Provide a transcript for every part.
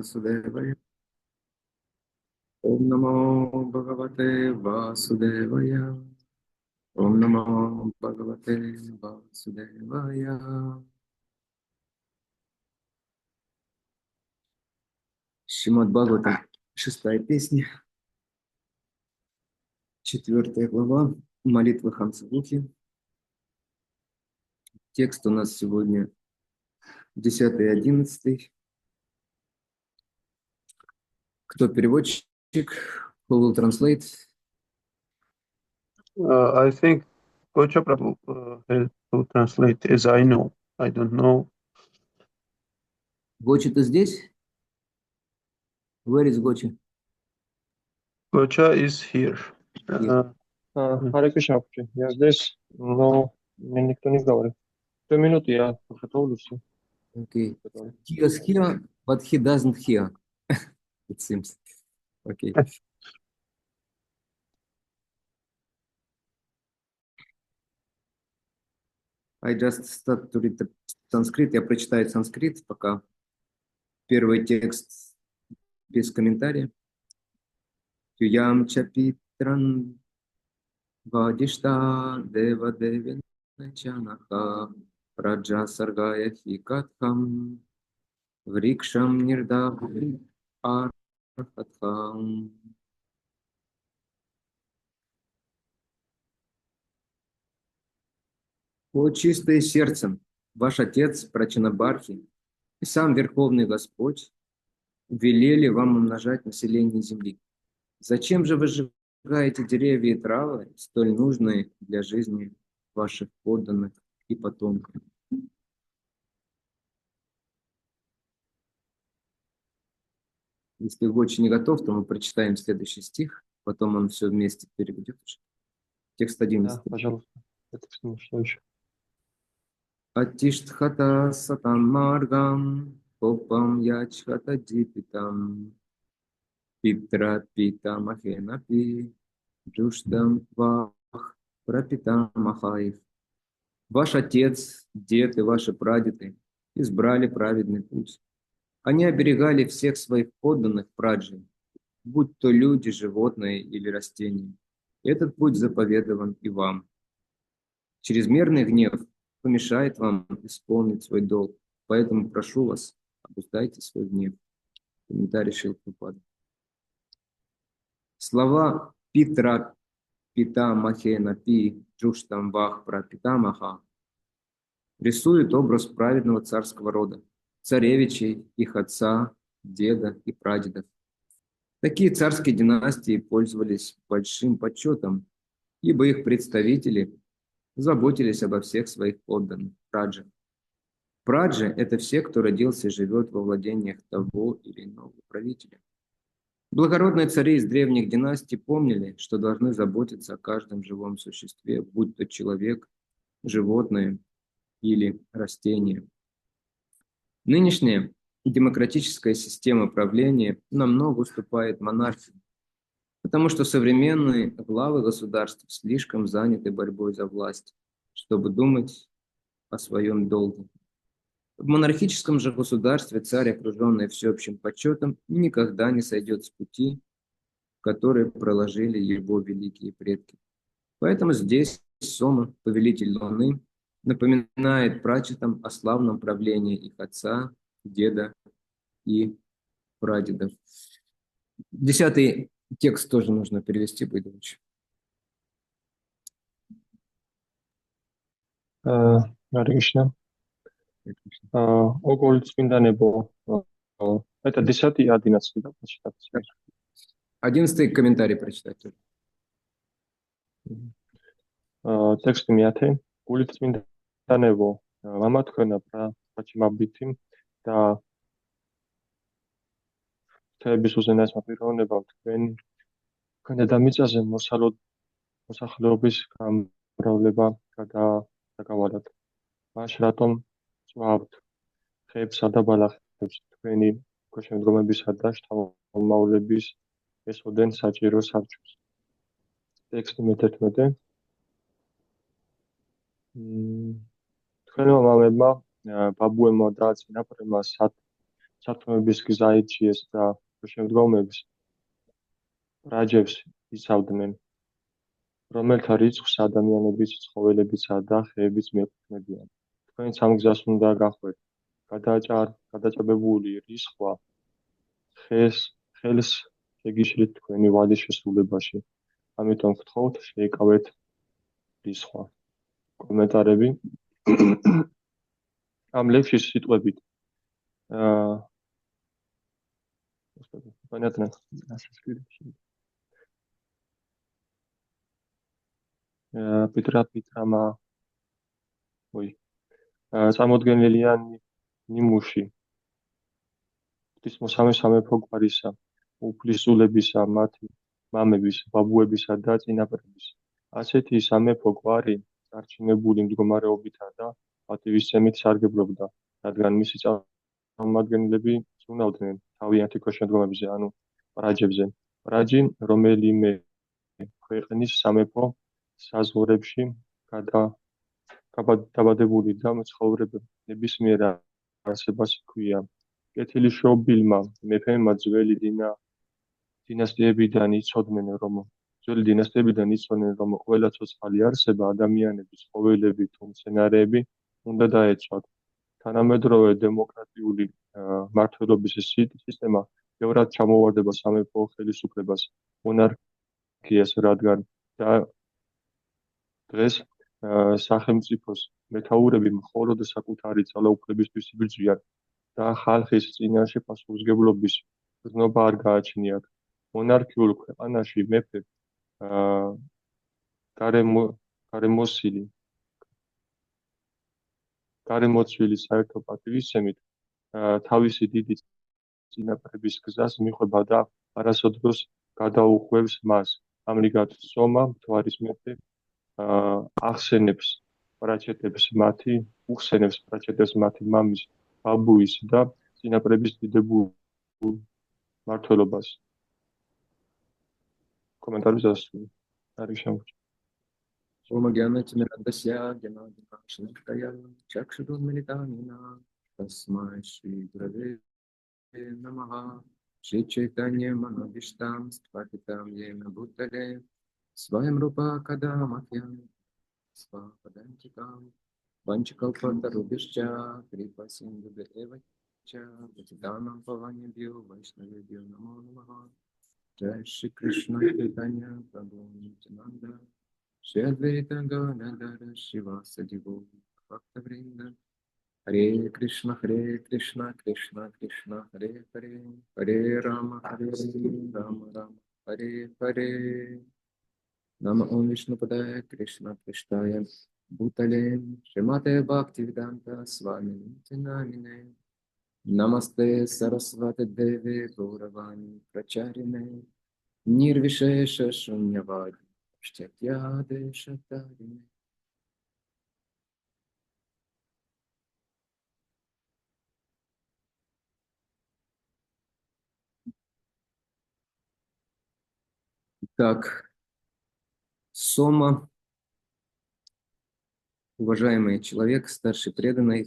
Vasudevaya. Om Namo Bhagavate Vasudevaya. Om Namo Bhagavate Vasudevaya. Шримад Бхагаватам, 6-я песня, 4 глава, молитва Хамсадухи. Текст у нас сегодня 10 и 11. Кто переводчик? Who will translate? I think Gocha Prabhu help to translate as I know. I don't know. Гоча, ты здесь? Where is Гоча? Gocha is here. Харе Кришна, я здесь, но мне никто не говорит. 2 минуты, я подготовлюсь. Okay. He is here, but he doesn't hear, it seems. Okay. I just start to read the Sanskrit. Я прочитаю санскрит пока. Первый текст без комментария. Тюям чапитран вадишта дева девин чанаха раджа саргая хикатхам врикшам нирдахи архатхам. О чистое сердцем, ваш отец Прачанабархи и сам Верховный Господь велели вам умножать население земли. Зачем же вы сжигаете деревья и травы, столь нужные для жизни ваших подданных и потомков? Если Гоча не готов, то мы прочитаем следующий стих, потом он все вместе переведет. Текст 11. Да, пожалуйста. Это что еще? Атиштхата сатан маргам попам ячхата дипитам питра пита махенапи джуштам вах прапитам махаев. Ваш отец, дед и ваши прадеды избрали праведный путь. Они оберегали всех своих подданных праджи, будь то люди, животные или растения. Этот путь заповедован и вам. Чрезмерный гнев помешает вам исполнить свой долг, поэтому прошу вас, обуздайте свой гнев. Комментарий Шрилы Прабхупады. Слова Питра Пита Махена Пи Джуштам Вах Прапитамаха рисуют образ праведного царского рода, царевичей, их отца, деда и прадедов. Такие царские династии пользовались большим почетом, ибо их представители заботились обо всех своих подданных, праджи. Праджи – это все, кто родился и живет во владениях того или иного правителя. Благородные цари из древних династий помнили, что должны заботиться о каждом живом существе, будь то человек, животное или растение. Нынешняя демократическая система правления намного уступает монархии, потому что современные главы государств слишком заняты борьбой за власть, чтобы думать о своем долге. В монархическом же государстве царь, окруженный всеобщим почетом, никогда не сойдет с пути, который проложили его великие предки. Поэтому здесь Сома, повелитель Луны, напоминает прачетам о славном правлении их отца, деда и прадедов. 10-й текст тоже нужно перевести, будет лучше. Харе Кришна. Ого Цвинданебо. Это 10-й и 11-й, да, прочитать? 11-й комментарий прочитать. Текст 9. Гули Цвинданебо. Мама თქვენა პრაჩიმაბდითი და თეების უზენაესმა პიროვნებამ თქვენი დედამიწაზე მოსახლეობის გამრავლება გადაგავალათ. მაშ რატომ წვავთ ხეებსა და ბალახებს თქვენი ქვეშევრდომებისა და შთამომავლების ესოდენ საჭირო სარჩოს. ტექსტი 11. თქვენმა მამებმა, ბაბუებმა და წინაპრებმა სათქმების გზა ირჩიეს და შემდგომებს რაჯებს იცავდნენ, რომელთა რიცხვს ადამიანების, ცხოველებისა და ხეებიც მიეკუთვნებიან. თქვენც ამ გზას უნდა გახვეთ. გადაჭაბებული რისხვა ხელს შეგიშლით თქვენი ვალის შესრულებაში. ამიტომ გთხოვთ, შეიკავეთ რისხვა. კომენტარები ამ ლექსის სიტყვებით понятно. პეტრამა წარმოდგენილია ნიმუში ღვთისმოსავე სამეფო გვარისა, უფლისწულებისა, მათი მამების, ბაბუებისა და წინაპრების. ასეთი სამეფო გვარი წარჩინებული მდგომარეობითა და პატივისცემით სარგებლობდა, რადგან მისი წარმომადგენლები ზრუნავდნენ თავიანთი ქვეშევრდომებზე, ანუ რაჯებზე. რაჯი რომელიმე ქვეყნის სამეფო საზღვრებში დაბადებული და მცხოვრებების მიერ არსებას ჰქვია. კეთილშობილმა მეფემ ძველი დინასტიებიდან იცოდნენ, რომ ყველა ცოცხალი არსება, ადამიანები, ცხოველები თუ მცენარეები უნდა დაეცვათ. თანამედროვე დემოკრატიული მმართველობის სისტემა ბევრად ჩამოვარდება სამეფო ხელისუფლებას, მონარქიას, რადგან დღეს სახელმწიფოს მეთაურები მხოლოდ საკუთარი ძალაუფლებისთვის იბრძვიან და ხალხის წინაშე პასუხისმგებლობის გზნობა არ გააჩნიათ. მონარქიულ ქვეყანაში მეფე გარემოცვილი საერთო პატივისცემით თავისი დიდი წინაპრების გზას მიყვება და არასოდეს გადაუხვევს მას. ამრიგად, სომა მთვარის მეფე უხსენებს პრაჩეტებს მათი მამის, ბაბუის და წინაპრების დიდებულ მმართველობას. კომენტარები დასწრებული. არის შემორჩა. Ом Гьянатимирандасья Гьянадимакшинакая Чакшурунмилитанина Тасмай Шри Гураве Намаха Шри Чайтанья Манавиштам Стхватитам Йена Бхутале Сваям Рупа Кадамахьям Свападантикам Ванчикалпатарубишча Крипасиндубе Эвача Патиданам Паваньябью Вайшнавебью Намо Намаха Джай Шри Кришна Чайтанья Прабху Нитянанда Shri Advaita Gadadhara Shivasadi Bhakta-vrinda Hare Krishna Krishna Krishna Hare Hare Hare Rama Rama Hare Hare Nama Om Vishnupadaya Krishna Prishtaya Bhutale Srimate Bhaktivedanta Swami Namine Namaste Saraswati Devi Gauravani Pracharine Nirvishesha Shunyavadi Итак, Сома, уважаемый человек, старший преданный,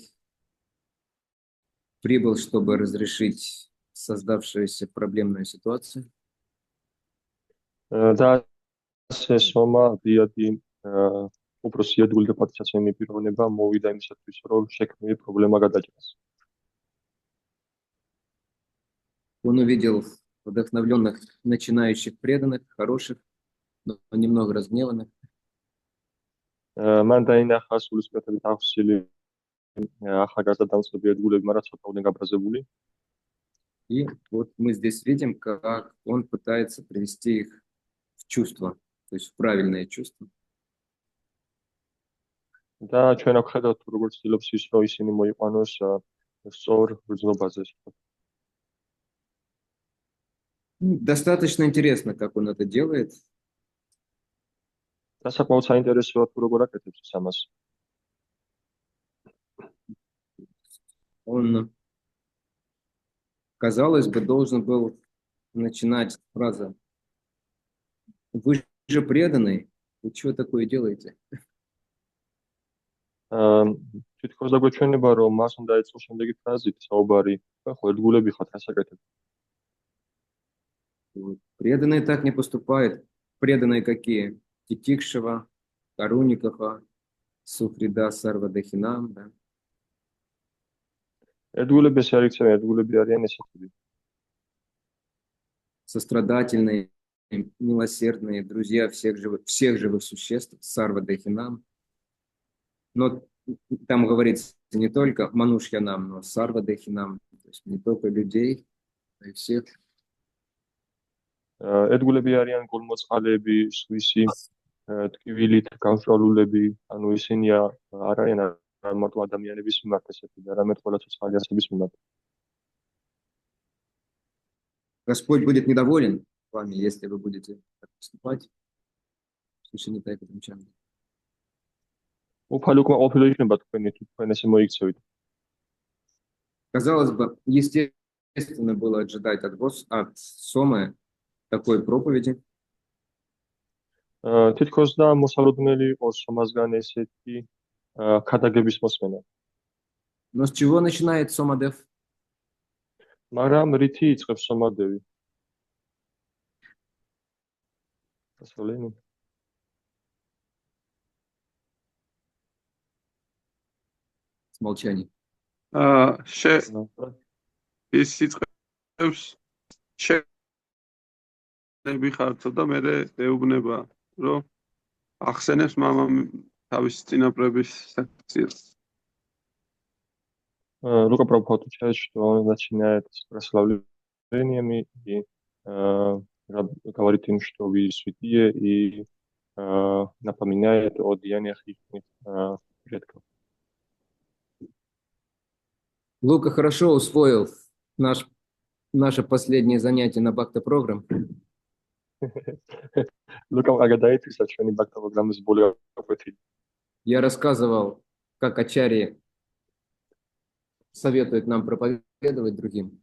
прибыл, чтобы разрешить создавшуюся проблемную ситуацию. Да, Сома, диади, упросил для подчинения пирогнеба, мовида имисатвис, რომ შექმნილი პრობლემა გადაჭრას. Он увидел вдохновленных начинающих преданных, хороших, но немного разгневанных. მან დაინახა სულისკვეთებით აღსილი ახალგაზრდა დამწყები ერთგულები, მაგრამ ცოტა უდენ გაბრაზებული. И вот мы здесь видим, как он пытается привести их в чувство, то есть в правильное чувство. Да, ჩვენ აქ ხედავთ როგორც ცდილობს ის, რომ ისინი მოიყვანოს სწორ გრძნობაზე. Достаточно интересно, как он это делает. დასაკმაოდ საინტერესოა თუ როგორ აკეთებს ამას. Он, казалось бы, должен был начинать фразу: «Вы же преданный, вы чего такое делаете?» თითქოს დაგვეჩვენება, რომ მას უნდა ეწყოს შემდეგი ფრაზით საუბარი, ხო, ერთგულები ხართ, რას აკეთებ? Вот. Преданные так не поступают. Преданные какие? Титикшева, Каруникова, Сухрида, Сарвадахинам, да? ერთგულები ესე არ იქცევენ, ერთგულები არიან ესეთები. Сострадательные, милосердные, друзья всех живых существ, Сарвадахинам. Но там говорится не только Манушьянам, но Сарвадахинам, то есть не только людей, но и всех. ერთგულები არიან გულმოწყალეები, სხვისი ტკივილით გამშვალულები, ანუ ისინი არ არიან მარტო ადამიანების მიმართ ესეთი, არამედ ყველა ცოცხალი არსების მიმართ. Господь будет недоволен вами, если вы будете так поступать. Слушай, не так это ничего. უფალი უკმაყოფილო იქნება თქვენი თუ თქვენ ესე მოიქცევით. Казалось бы, естественно было ожидать от Сомы такой проповеди. თითქოს და მოსალოდნელი იყოს სომასგან ესეთი ქადაგების მოსმენა. Но с чего начинает Сомадев? მაგრამ რითი იწყებს სომადევი? დასავლენი. С молчанием. ის იწყებს შენები ხართო და მე ეუბნება, რომ ახსენებს მამამ თავის წინაპრების საქციელს. Лука Прабхупада учает, что он начинает с прославлениями и говорит им, что вы святые, и напоминает о деяниях их предков. Лука хорошо усвоил наше последнее занятие на Бхакта-программ. Лука агадает, что они Бхакта-программы с более опытными. Я рассказывал, как Ачарьи советует нам проповедовать другим.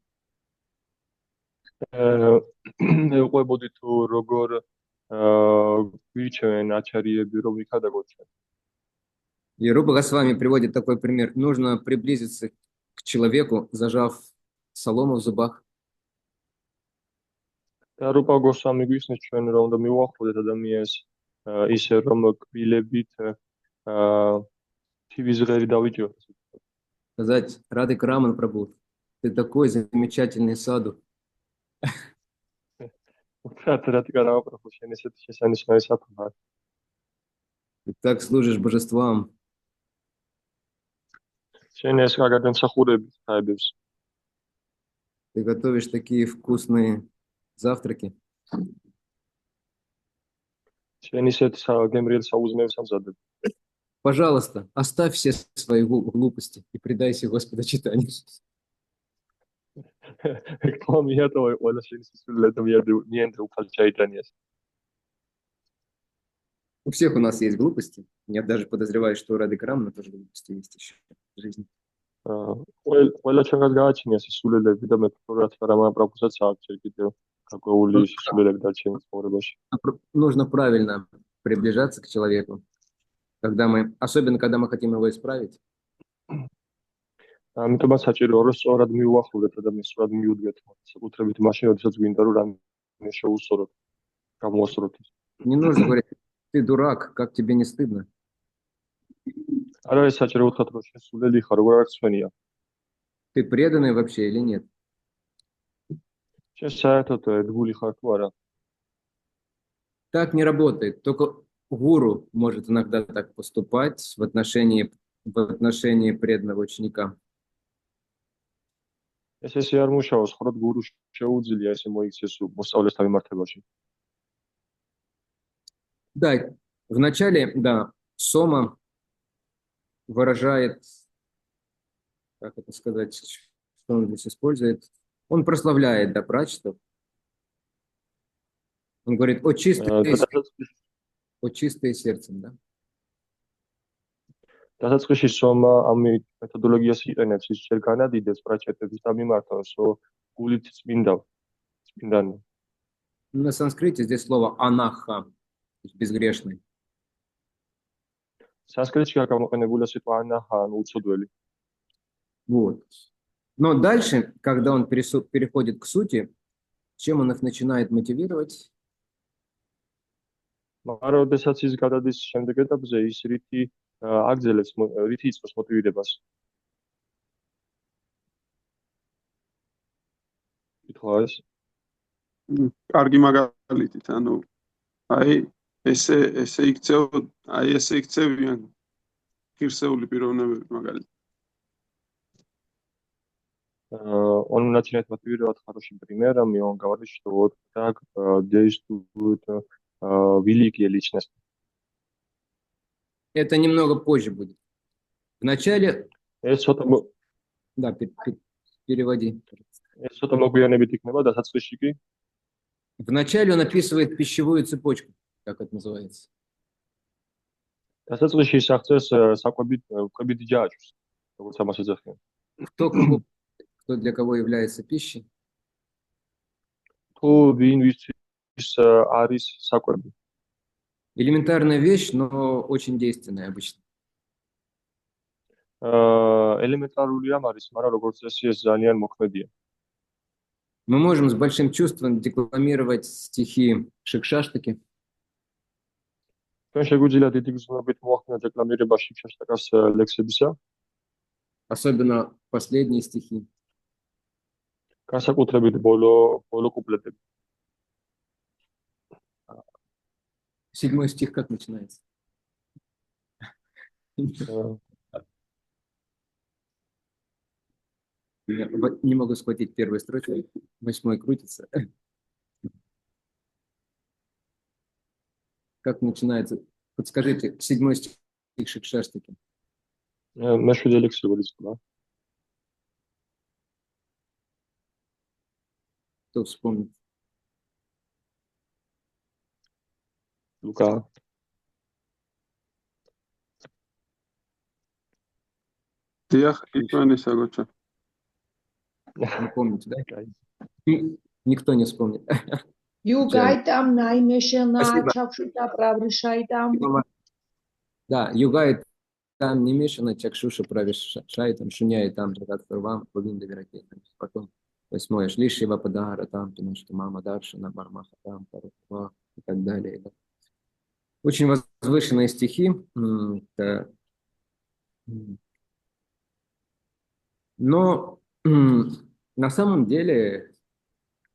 Уэбоди ту рогор вичен ачарьеби რომ იქადაგოჩენ. И Рупа Госвами приводит такой пример. Нужно приблизиться к человеку, зажав солому в зубах. და რუპა გოსვამი გვიხსნის ჩვენ რომ უნდა მივუახლოვდეთ ადამიანს ისე რომ კბილებით თივის ღერი დავიჭიროთ. Сказать: Радик Раман Прабху, ты такой замечательный саду. Ты так служишь божествам. Ты готовишь такие вкусные завтраки. Пожалуйста, оставь все свои глупости и предайся Господочитанию. У всех у нас есть глупости. Я даже подозреваю, что у Радик Рамана тоже глупости есть еще в жизни. Нужно правильно приближаться к человеку, особенно когда мы хотим его исправить. Не нужно говорить: ты дурак, как тебе не стыдно? Ты преданный вообще или нет? Так не работает. Только гуру может иногда так поступать в отношении преданного ученика. Да, вначале, да, Сома выражает, как это сказать, что он здесь использует, он прославляет, да, прачетов. Он говорит: о чистые сердцем, да. დასაწყისში სომა ამ მეთოდოლოგიას იყენებს, ის ჯერ განადიდებს პრაჩეტების მიმართავს, რომ გულით წმინდანი. На санскрите здесь слово анаха, безгрешный. Санскритში არ გამოყენებულია სიტყვა ანაჰა, ანუ უცოდველი. Вот. Но дальше, когда он переходит к сути, чем он их начинает мотивировать? მაგრამ როდესაც ის გადადის შემდეგ ეტაპზე, ის რითი აგრძელებს, რითი იწყებს მოტივირებას. კითხვა ეს? კარგი მაგალითით, ანუ აი ესე იქცევიან ღირსეული პიროვნებები მაგალითად. Он начинает мотивировать хорошим примером, и он говорит, что вот так действуют великие личности. Это немного позже будет. Вначале... ეს ცოტა Да, переводи. ეს ცოტა მოგვიანებით იქნება დასაწყისში კი. Вначале он описывает пищевую цепочку, как это называется. დასაწყისში ის აღწერს საკვებით ჯაჭვს, როგორც ამას ეძახიან. Кто для кого является пищей? თუ ვინ ვისთვის არის საკვები. Элементарная вещь, но очень действенная обычно. Элементарული ამ არის, მაგრამ როგორც წესი ეს ძალიან მოქმედია. Мы можем с большим чувством декламировать стихи Шикшаштаки. ჩვენ შეგვიძლია დიდი გრძნობით მოახდინოთ დეკლამირება შიქშაშტაკას ლექსებისა. Особенно последние стихи. განსაკუთრებით ბოლო კუპლეტები. 7 стих как начинается? Я не могу схватить первую строчку. 8 крутится. Как начинается? Подскажите, 7 стих Шикшаштаки. მეშვიდე ლექსი როგორ იწყება? Кто вспомнит? Лука. Диах, иквани сагоча. Не помните, да? Никто не вспомнит. Югайтам наймешена Спасибо. чакшута правришайтам. Да, югает там не мешано, чакшуша правишайтам, шуняет там, вам, повинда вероятно. Потом 8 шлишива падара там, потому что мама даршана, бармаха там, паруква и так далее. Да. Очень возвышенные стихи. Но на самом деле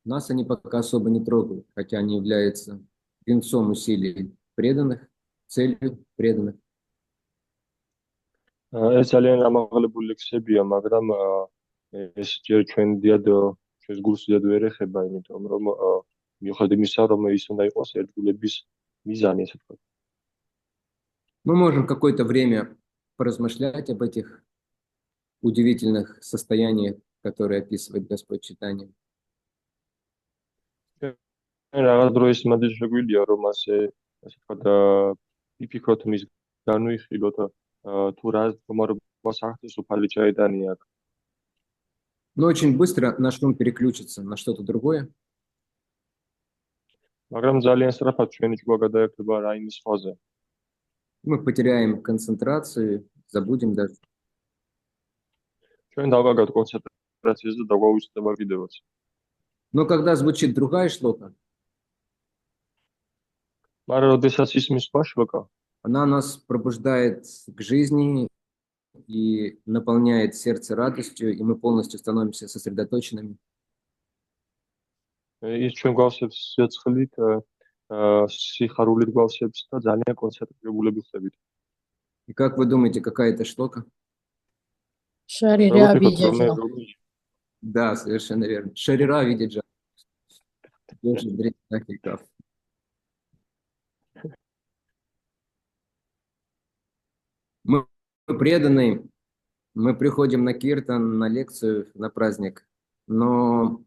нас они пока особо не трогают, хотя они являются венцом усилий преданных, целью преданных. ეს ძალიან ამაღლებული ლექსებია, მაგრამ ეს ჯერ ჩვენ დიად ჩვენს გულს დიად ვერ ეხება, იმიტომ რომ მიუხედავად იმისა, რომ ის უნდა იყოს ერთგულების მიზანი, ესე ვთქვათ. Мы можем какое-то время поразмышлять об этих удивительных состояниях, которые описывает Господь читанием. რაღაც დრო ის მანდ შეგვიძლია რომ ასე ვთქვათ იფიქროთ მის განვიხილოთ თუ რა მდგომარეობას ახდენს უფალი ჩაეტანია. Но очень быстро наш ум переключится на что-то другое. მაგრამ ძალიან სწრაფად ჩვენი ჭკუა გადაექნება რაიმე სხვაზე. Мы потеряем концентрацию, забудем даже. ჩვენ დავგაგავთ კონცენტრაციას და დაგვაუწყდება კიდევაც. Но когда звучит другая шлока, მაგრამ როდესაც ისმის სხვა შლოკა, она нас пробуждает к жизни и наполняет сердце радостью, и мы полностью становимся сосредоточенными. ის ჩვენ გვავსებს სიცხლით, სიხარულით გვავსებს და ძალიან კონცენტრირებულები ხდებით. И как вы думаете, какая это шлока? Шарира видяджа. Да, совершенно верно. Шарира видяджа. Мы преданные, мы приходим на киртан, на лекцию, на праздник, но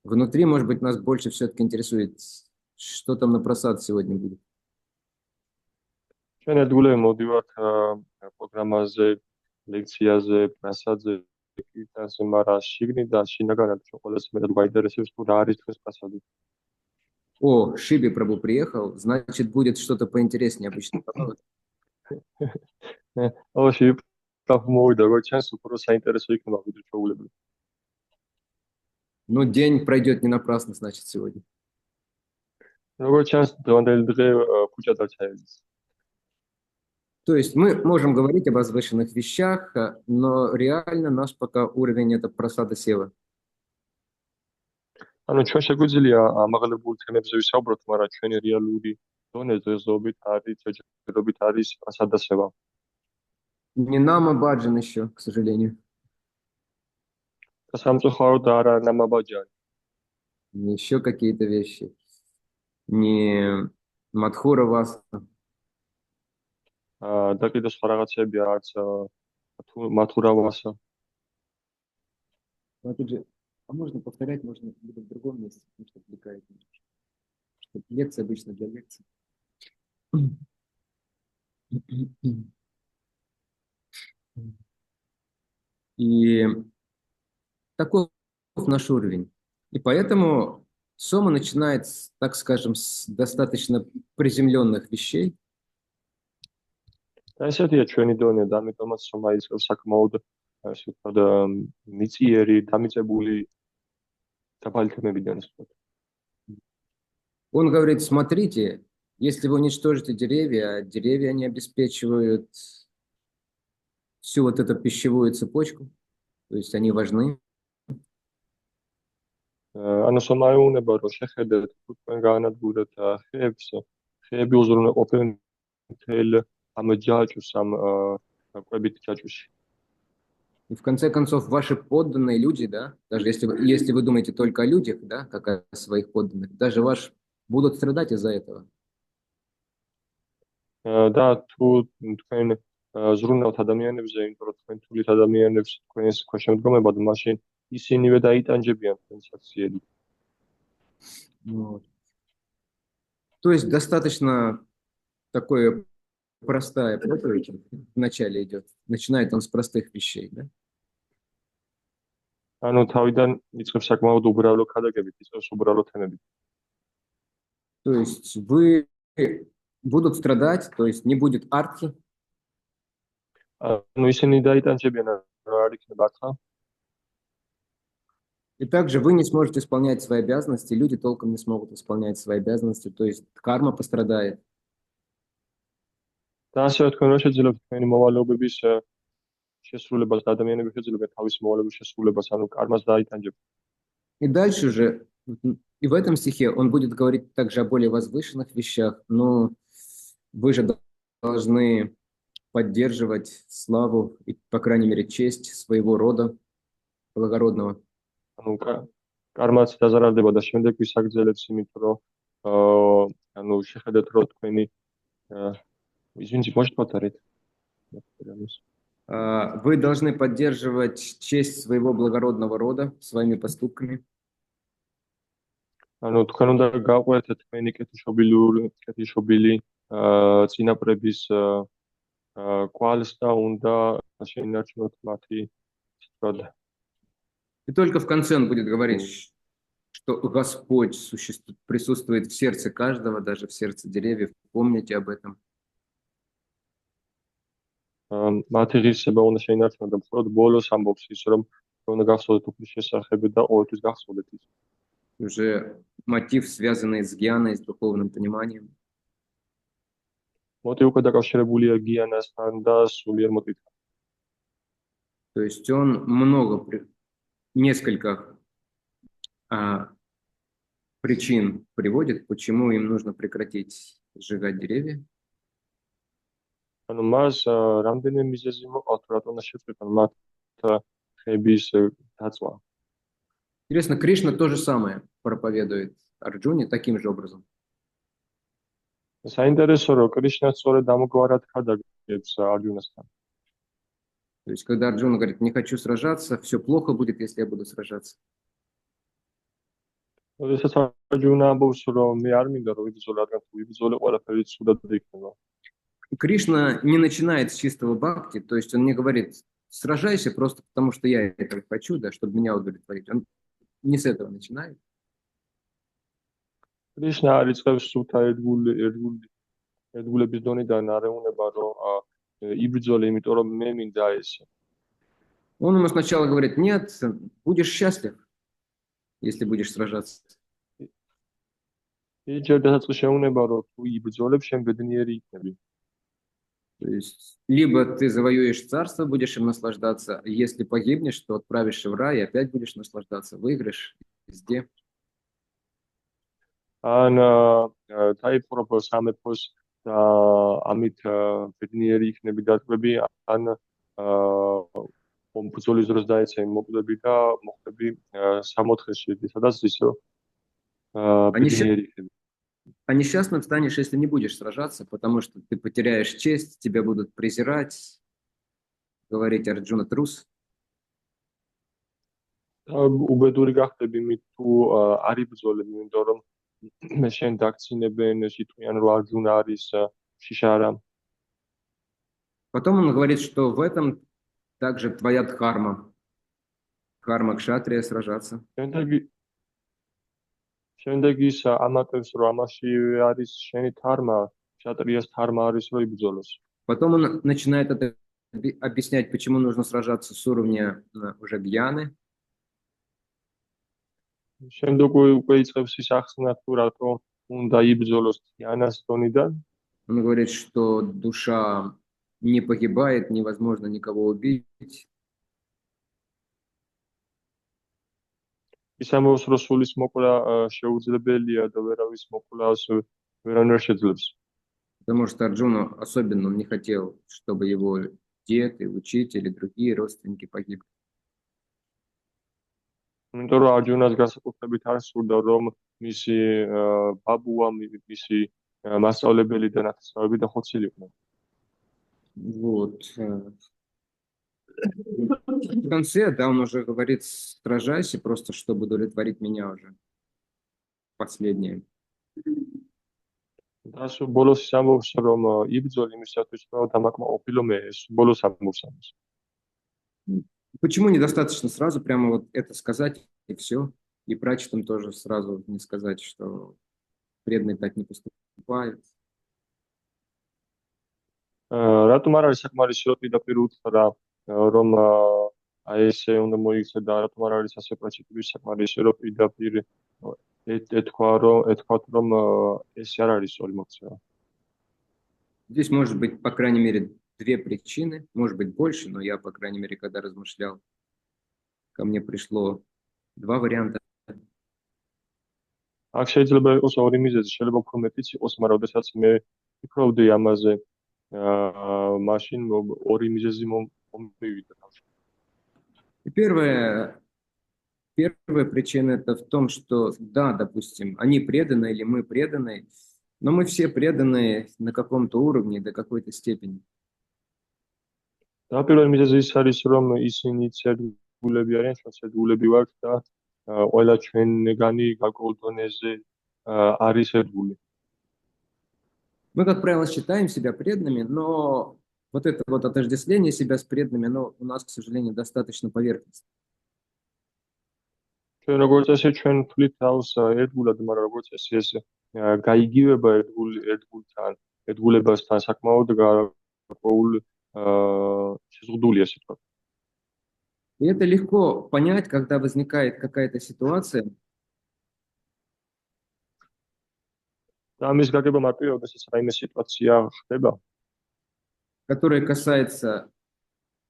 внутри, может быть, нас больше все-таки интересует, что там на просад сегодня будет. ჩვენ ერთგულები მოდივართ პროგრამაზე, ლექციაზე, პრასადზე, კირტანზე, მაგრამ შიგნით და შინაგანად ჩვენ ყველაზე მეტად გვაინტერესებს თუ რა არის დღეს პრასადი. О, Шиби Прабу приехал, значит, будет что-то поинтереснее обычно. ოში პროფ მოვიდა, როგორც ჩანს, უფრო საინტერესო იქნება ვიდრე ჩვეულებრივ. Но день пройдет не напрасно, значит, сегодня. როგორც ჩანს, დღევანდელი დღე ქუჩა დარჩაევის. То есть мы можем говорить об возвышенных вещах, но реально наш пока уровень это просада сева. ანუ ჩვენ შეგვიძლია ამაღლებულ თემებზე ვისაუბროთ, მაგრამ ჩვენი რეალური დონე დღესდღეობით არის ჯერჯერობით არის ასადასება. Не нам Абаджан еще, к сожалению. და სამწუხაროდ არა ნამაბაჯარი. Еще какие-то вещи. Не Мадхура Васа. და კიდე სხვა რაღაცები არც მათურავასა. Опять же, а можно повторять, можно где-то в другом месте, потому что отвлекает немножко. Что лекция обычно для лекций. И таков наш уровень. И поэтому Сома начинает, так скажем, с достаточно приземленных вещей. და ესეთია ჩვენი დონე და ამიტომაც სომა იწყებს საკმაოდ ასე ვთქვათ მიწიერი, დამიწებული დაბალი თემებიდან ვთქვათ. Он говорит, смотрите, если вы уничтожите деревья, деревья они обеспечивают всю вот эту пищевую цепочку, то есть они важны. ანუ სომა ეუბნება, რომ შეხედეთ თქვენ გაანადგურეთ ხეებს, ხეები უზრუნველყოფენ მთელ ამ ჯაჭვს, ამ კვებით ჯაჭვში. И в конце концов, ваши подданные люди, да, даже если вы думаете только о людях, да, как о своих подданных, даже будут страдать из-за этого. და თუ თქვენ ზრუნავთ ადამიანებზე, იმიტომ რომ თქვენ თulit ადამიანებს თქვენს ქვეშემდგომებად, მაშინ ისინივე დაიტანჯებიან თქვენს აქციებით. Вот. То есть достаточно такое простая проповедь вначале идет. Начинает он с простых вещей, да? ანუ თავიდან იწყებს საკმაოდ უბრალო ქადაგებით, იწყებს უბრალო თემებით. То есть вы будут страдать, то есть не будет архи. ანუ ისინი დაიტანჯებიან, რა არ იქნება არხა. И также вы не сможете исполнять свои обязанности, люди толком не смогут исполнять свои обязанности, то есть карма пострадает. და ასევე თქვენ რა შეძლებთ თქვენი მოვალეობების შესრულებას და ადამიანები შეძლებენ თავის მოვალეობის შესრულებას, ანუ კარმას დაიტანჯებთ. И дальше же, и в этом стихе он будет говорить также о более возвышенных вещах, но вы же должны поддерживать славу и, по крайней мере, честь своего рода благородного. ანუ კარმაც დაზარალდება და შემდეგ ვისაგრძელებს იმით, რომ ანუ შეხედეთ რომ თქვენი извините, может повторить? Вы должны поддерживать честь своего благородного рода своими поступками. ანუ თქვენ უნდა გაყვეთეთ თქვენი კეთილშობილი წინაპრების კვალს და უნდა შეინარჩუნოთ მათი სწრაფად. И только в конце он будет говорить, что Господь присутствует в сердце каждого, даже в сердце деревьев. Помните об этом. მათი ღირსება უნდა შეინარჩუნოთ და მხოლოდ ბოლოს ამბობს ის, რომ უნდა გახსოვდეთ უფლის შესახებ და ყოველთვის გახსოვდეთ ის. Уже мотив, связанный с гьяной, с духовным пониманием. მოტივი უკვე დაკავშირებულია გიანასთან და სულიერ მოტივთან. То есть он несколько причин приводит, почему им нужно прекратить сжигать деревья. ანუ მას რამდენიმე მიზეზი მოყავთ, რატომ უნდა შეწყვეტონ მათ ხეების დაწვა. Интересно, Кришна то же самое проповедует Арджуне таким же образом. საინტერესო რომ კრიშნას სწორედ ამგვარად ხადაგებს არჯუნასთან. То есть когда Арджуна говорит, не хочу сражаться, все плохо будет, если я буду сражаться. როდესაც არჯუნა ამბობს რომ მე არ მინდა რომ ვიბრძოლო, რადგან თუ ვიბრძოლე, ყველაფერი ცუდად იქნება. Кришна не начинает с чистого бхакти, то есть он не говорит, сражайся просто потому, что я этого хочу, да, чтобы меня удовлетворить. Он не с этого начинает. კრიშნა არიწყებს სუთა ერთგული ერთგულების დონიდან არ ეუნება რომ იბრძოლე, იმიტომ რომ მე მინდა ესე. Он ему сначала говорит, нет, будешь счастлив, если будешь сражаться. ჯერ დასაწყისში შეუნება რომ თუ იბრძოლებ, შენ ბედნიერი იქნები. То есть, либо ты завоюешь царство, будешь им наслаждаться, если погибнешь, то отправишься в рай и опять будешь наслаждаться, выиграешь везде. ან დაიპყრობ სამეფოს და ამით ბედნიერი იქნები დათვლები, ან ბრძოლის დროს დაეცემ მოკლები და მოხდები 64-ში, სადაც ისო ბედნიერი იქნები. А несчастным станешь, если не будешь сражаться, потому что ты потеряешь честь, тебя будут презирать, говорить Арджуна трус. უბედური გახდები მით თუ არ იბრძოლებ, იმიტომ რომ შენ დაქცინებენ, შიტყვიან რომ არჯუნა არის შიშარა. Потом он говорит, что в этом также твоя дхарма. Дхарма кшатрия сражаться. შემდეგ ის ამატებს რომ ამაში არის შენი ධარმა, შატრიას ධარმა არის რომ იბრძოლოს. Потом он начинает это объяснять, почему нужно сражаться с уровня уже гьяны. შემდეგ უკვე იწყებს ის ახსნას თუ რატო უნდა იბრძოლოს გიანას დონიდან. Он говорит, что душа не погибает, невозможно никого убить. ის ამბობს რომ სულის მოკლა შეუძლებელია და ვერავის მოკლას ვერანაირ შეძლებს. Потому что Арджуна особенно он не хотел, чтобы его дед и учитель и другие родственники погибли. იმიტომ რომ არჯუნას განსაკუთრებით არ სურდა რომ მისი ბაბუა, მისი მასწავლებელი და ნათესავები დახოცილიყვნენ. Вот. В конце, да, он уже говорит, сражайся просто, чтобы удовлетворить меня уже. Последнее. და სულ ბოლოს ის ამბობს რომ იბრძოლ იმისათვის რომ დამაკმაყოფილო მე, ეს ბოლოს ამბობს. Почему недостаточно сразу прямо вот это сказать и все? И прачетам тоже сразу не сказать, что преданные так не поступают. რატომ არ არის საკმარისი რომ პირდაპირ უთხრა რომ აი ესე უნდა მოიქცე და რატომ არ არის ასე პროცედურის საკმარისი რომ პირდაპირ ეთქვათ რომ ეს არ არის სწორი მოქცევა. Здесь может быть, по крайней мере, две причины, может быть больше, но я, по крайней мере, когда размышлял, ко мне пришло два варианта. აქ შეიძლება იყოს ორი მიზეზი, შეიძლება უფრო მეტიც იყოს, მაგრამ ოდესაც მე ვფიქრობდი ამაზე, მაშინ ორი მიზეზი მომივიდა. И первая причина это в том, что да, допустим, они преданы или мы преданы, но мы все преданы на каком-то уровне до какой-то степени. და პირველი მიზეზი ის არის, რომ ისინი ცერგულები არიან, ჩვენ ცერგულები ვართ და ყველა ჩვენგანი გარკვეულ დონეზე არის ერთგული. Мы, как правило, считаем себя преданными, но вот это вот отождествление себя с преданными, оно у нас, к сожалению, достаточно поверхностно. ჩვენ როგორც ესე ჩვენ ვთვლით თავს ერთგულად, მაგრამ როგორც ესე ეს გაიგივება ერთგულთან, ერთგულებასთან საკმაოდ გარკვეულ შეზღუდულია სიტყვა. И это легко понять, когда возникает какая-то ситуация, და ამის გაგება მარტივია, როდესაც რაიმე სიტუაცია ხდება, которая касается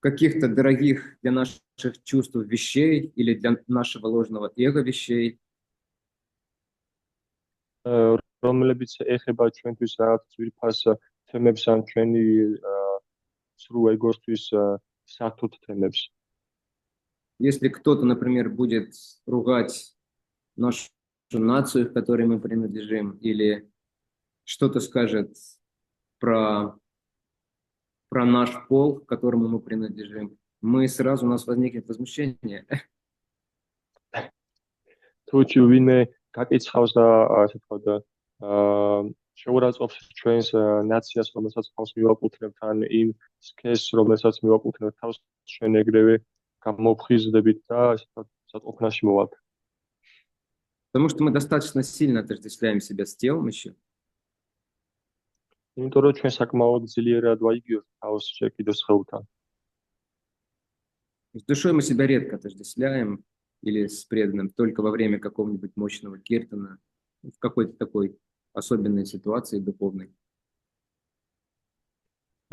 каких-то дорогих для наших чувств вещей или для нашего ложного эго вещей. რომლებიც ეხება ჩვენთვის რაღაც ძვირფას თემებს ან ჩვენი სრულ ეგოსთვის სათუთ თემებს. Если кто-то, например, будет ругать нашу нацию, к которой мы принадлежим, или что-то скажет про наш пол, к которому мы принадлежим, у нас возникнет возмущение. თუ ვინმე გაკიცხავს და ასე ვთქვათ შეურაცხყოფს ჩვენს ნაციას, რომელსაც თავს მივაკუთვნებთ, ან იმ სქესს, რომელსაც მივაკუთვნებთ თავს, ჩვენ ეგრევე გამოვხიზდებით და ასე ვთქვათ სათყოფნაში მოვალთ. Потому что мы достаточно сильно отождествляем себя с телом еще. იმიტომ რომ ჩვენ საკმაოდ ძლიერად ვაიგივებთ თავს ჯერ კიდევ სხეულთან. С душой мы себя редко отождествляем или с преданным только во время какого-нибудь мощного киртана, в какой-то такой особенной ситуации духовной.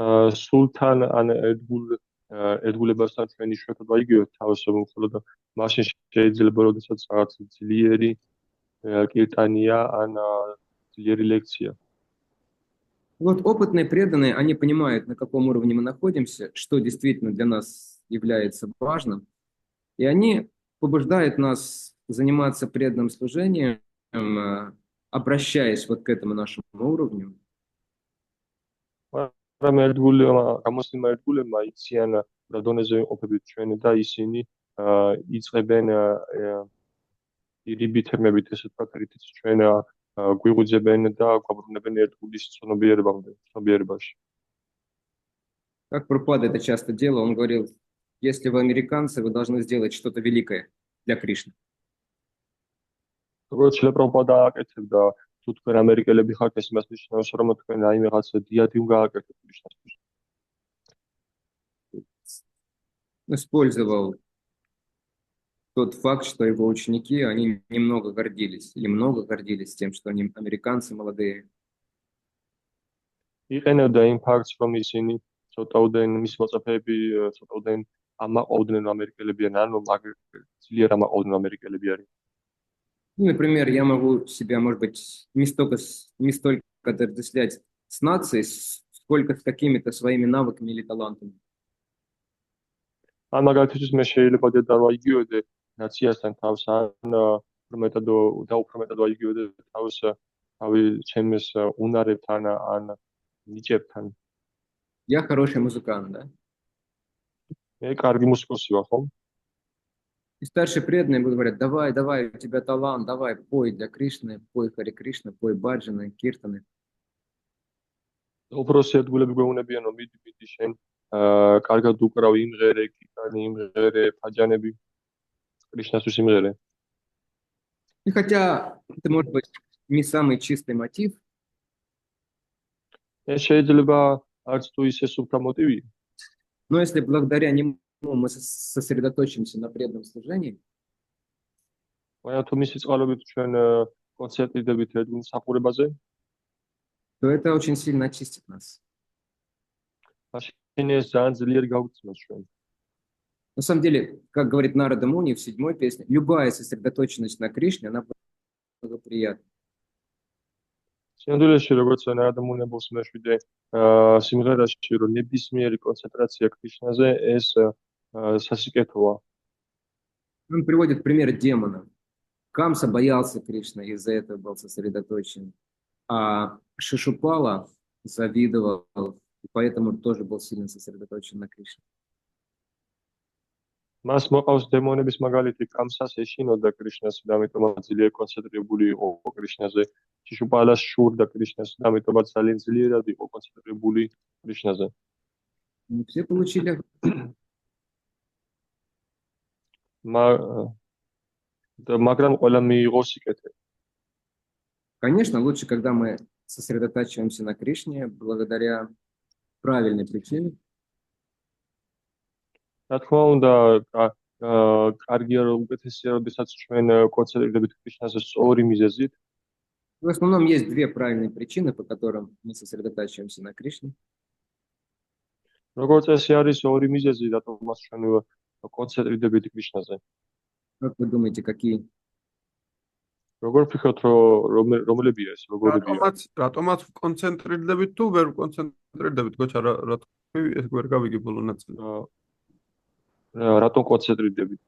სულთან ან ერთგულებასთან ჩვენ იშვიათად ვაიგივებთ თავს, მხოლოდ მაშინ შეიძლება როდესაც რაღაც ძლიერი კირტანია ან ძლიერი ლექცია. Вот опытные преданные, они понимают, на каком уровне мы находимся, что действительно для нас является важным, и они побуждают нас заниматься преданным служением, обращаясь вот к этому нашему уровню. მაგრამ ერთგულებმა, გამოსილმა ერთგულებმა იციან რა დონეზე ვიმყოფებით ჩვენ და ისინი იწყებენ ირიბითებებით, ესე ვთქვათ, რითიც ჩვენ გვიღუძებენ და გვაბრუნებენ ერთგულის ცნობიერებაში. Как Прабхупада это часто делал, он говорил, если вы американцы, вы должны сделать что-то великое для Кришны. როგორც პრაბჰუპადა აკეთებდა, თუ თქვენ ამერიკელები ხართ, ეს იმას ნიშნავს, რომ თქვენ რაიმე რაღაცა დიადი უნდა გააკეთოთ ქრისტესთვის. Использовал тот факт, что его ученики, они немного гордились, или много гордились тем, что они американцы молодые. იყენებდა იმ ფაქტს, რომ ისინი ცოტაოდენ მის მოწაფეები ცოტაოდენ ამაყავდნენ ამერიკელები ან ძლიერ ამაყავდნენ ამერიკელები არის. Ну, например, я могу себя, может быть, не столько отождествлять с нацией, сколько с какими-то своими навыками или талантами. ან მაგალითად მე შეიძლება დავაიგივებდე ნაციასთან თავს ან უფრო მეტად ვაიგივებდე თავს თავი ჩემს უნარებთან ან ნიჭებთან. Я хороший музыкант, да? მე კარგი მუსიკოსი ვარ, ხო? И старшие преданные будут говорить, давай, у тебя талант, давай, пой для Кришны, пой Хари Кришна, пой баджаны, киртаны. უпроси ერთგულები გვეუბნებიან, რომ მიდი შენ კარგად უკრავ იმღერე, კიტანი იმღერე, ფაჯანები, კრიშნასთვის იმღერე. И хотя это может быть не самый чистый мотив, ეს შეიძლება არც თუ ისე სუფთა მოტივია. но если благодаря нему мы сосредоточимся на преданном служении, მაგრამ თუ მისი წყალობით ჩვენ კონცენტრირდებით ერთგულ მსახურებაზე, то это очень сильно очистит нас. მაშინ ეს ძალიან ძლიერ გავგრძნოს ჩვენ. На самом деле, как говорит Нарада Муни в 7-й песне, любая сосредоточенность на Кришне, она благоприятна. სინამდვილეში, როგორც ნარადა მუნებელს მეშვიდე სიმღერაში, რომ ნებისმიერი კონცენტრაცია კრიშნაზე ეს სასიკეთოა. Он приводит пример демона. Камса боялся Кришны, из-за этого был сосредоточен. А Шишупала завидовал, и поэтому тоже был сильно сосредоточен на Кришне. მას მოყავს დემონების მაგალითი, კამსას ეშინოდა კრიშნას, ამიტომაც ძლიერ კონცენტრირებული იყო კრიშნაზე. შიშუპალას შურდა კრიშნას, ამიტომაც ძალიან ძლიერად იყო კონცენტრირებული კრიშნაზე. Все получили. მაგრამ ყველა მიიღო სიკეთე. Конечно, лучше, когда мы сосредотачиваемся на Кришне благодаря правильной причине. რა თქმა უნდა, კარგია რომ უკეთესია, როდესაც ჩვენ კონცენტრირდებით კრიშნაზე სწორი მიზეზით. В основном есть две правильные причины, по которым мы сосредотачиваемся на Кришне. როგორც წესი არის ორი მიზეზი, რატომაც ჩვენ კონცენტრირდებით კრიშნაზე. Как вы думаете, какие? როგორ ფიქრობთ, რომლებია ეს, როგორებია? რატომაც კონცენტრირდებით თუ ვერ კონცენტრირდებით, გოჩა რა თქვი, ეს ვერ გავიგე ბოლო ნაწილი. Рატომ კონცენტრირდებით?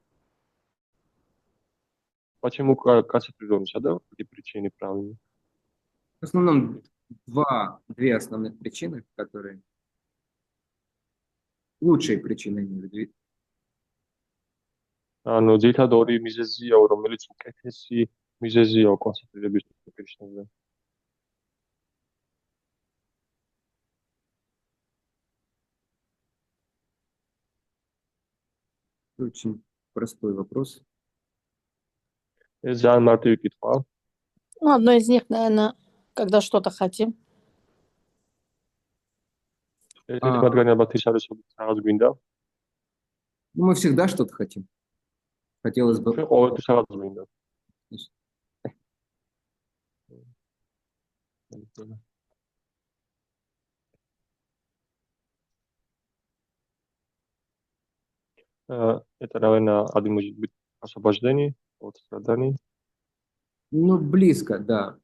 Почему концентрируемся, да? Какие причины правильные? В основном две основных причины, которые лучшие причины имею в виду. ანუ ძირითადად ორი მიზეზია, რომელიც უკეთესი მიზეზია კონცენტრირების კრიშნაზე. Очень простой вопрос. ეს ძალიან მარტივი კითხვაა. Ну, одно из них, наверное, когда что-то хотим. Одно из них, наверное, когда что-то хотим. Когда что-то желаем. Когда что-то желаем. Когда что-то желаем. Очень простой вопрос. Если это, ერთ-ერთი მათგანი ალბათ ის არის, რომ რაღაც გვინდა. Ну, мы всегда что-то хотим. Хотелось бы... ჩვენ ყოველთვის რაღაც გვინდა. Это, наверное, один может быть освобождение от страданий. Ну, близко, да.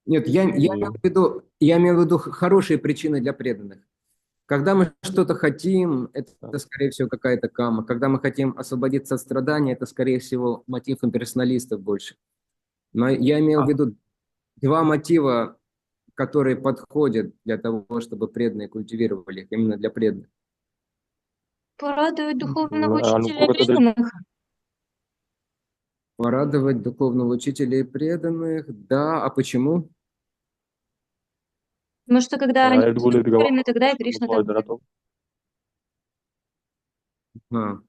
Нет, я имею в виду хорошие причины для преданных. Когда мы что-то хотим, это, скорее всего, какая-то кама. Когда мы хотим освободиться от страданий, это, скорее всего, мотив имперсоналистов больше. Но я имел в виду два мотива, которые подходят для того, чтобы преданные культивировали их, именно для преданных. Порадовать духовного Ну, учителя и какой-то преданных. Порадовать духовного учителя и преданных, да. А почему? Потому что когда они это будет довольны, тогда и Кришна бывает, доволен.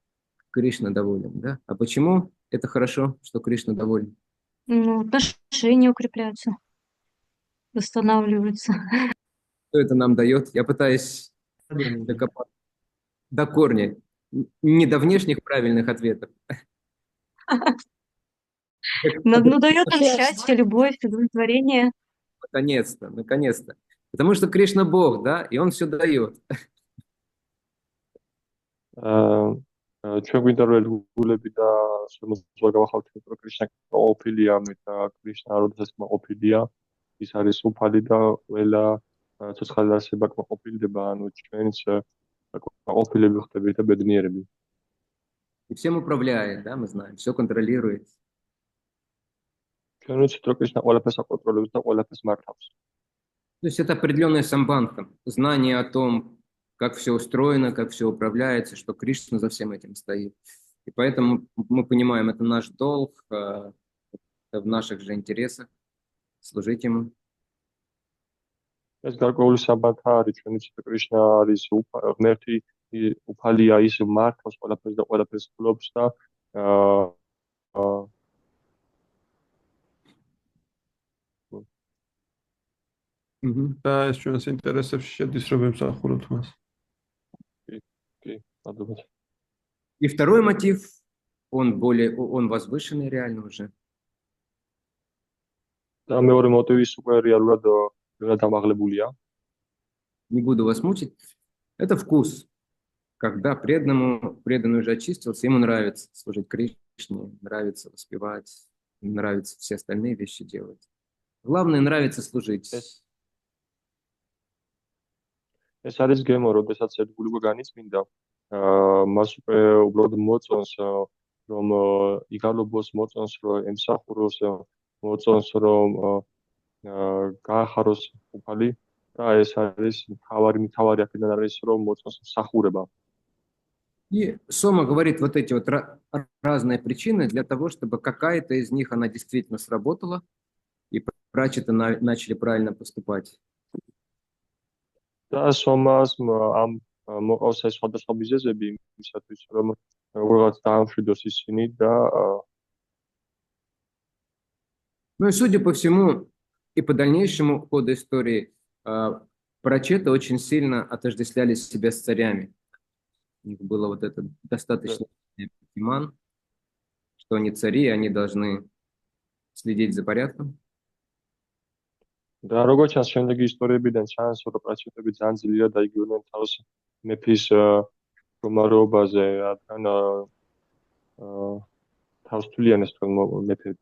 Кришна доволен, да? А почему это хорошо, что Кришна доволен? Ну, отношения укрепляются, восстанавливаются. Что это нам дает? Я пытаюсь докопаться до корня, не до внешних правильных ответов. Ну, дает им счастье, любовь, удовлетворение. Наконец-то, наконец-то. Потому что Кришна Бог, да, и Он все дает. ჩვენ გვინდა რომ ერთგულები და შემოწმება გავახავთ რომ კრიშნა ყოფილია და კრიშნა როდესაც ყოფილია ის არის უფალი და ყველა ცოცხალი არსება ყოფილდება ანუ ჩვენც ყოფილები ხდებით და ბედნიერები И всем управляет, да, мы знаем, все контролирует. ჩვენ ვიცით რომ კრიშნა ყველაფერს აკონტროლებს და ყველაფერს მართავს. То есть это определенное самбандха, знание о том, как все устроено, как все управляется, что Кришна за всем этим стоит. И поэтому мы понимаем, это наш долг, это в наших же интересах служить Ему. ეს გარკვეული საბანთა არის ჩვენ ვიცით კრიშნა არის ღმერთი უფალია ის მართავს ყველაფერს და ყველაფერს ფლობს და და ეს ჩვენს ინტერესებში შედის რომ ემსახუროთ მას. И второй мотив, он возвышенный реально уже. და მეორე мотиви უკვე რეალურად დამაღლებულია. Не буду вас мучить. Это вкус. Когда преданный уже очистился, ему нравится служить Кришне, нравится воспевать, нравится все остальные вещи делать. Главное, нравится служить. ეს არის გემო, როდესაც ერთგულება განიწმინდა, მას უკვე უბრალოდ მოწონს, რომ იგალობოს, მოწონს, რომ ემსახუროს, მოწონს, რომ გაახაროს უფალი და ეს არის მთავარი აქედან არის, რომ მოწონს მსახურება. И Сома говорит вот эти вот разные причины для того, чтобы какая-то из них, она действительно сработала, и прачеты начали правильно поступать. და სომას ამ მოყავს ეს სხვადასხვა მიზეზები იმისათვის რომ როგორღაც დაამშვიდოს ისინი და Ну и судя по всему и по дальнейшему ходу истории прачеты очень сильно отождествляли себя с царями. У них было вот это достаточно иман, что они цари, они должны следить за порядком. და როგორც ჩანს შემდეგი ისტორიებიდან ჩანს რომ პრაჩეტები ძალიან ძლიერ დაიგივნენ თავს მეფის რომარობაზე რადგან თავს თვლიანეს მეფე.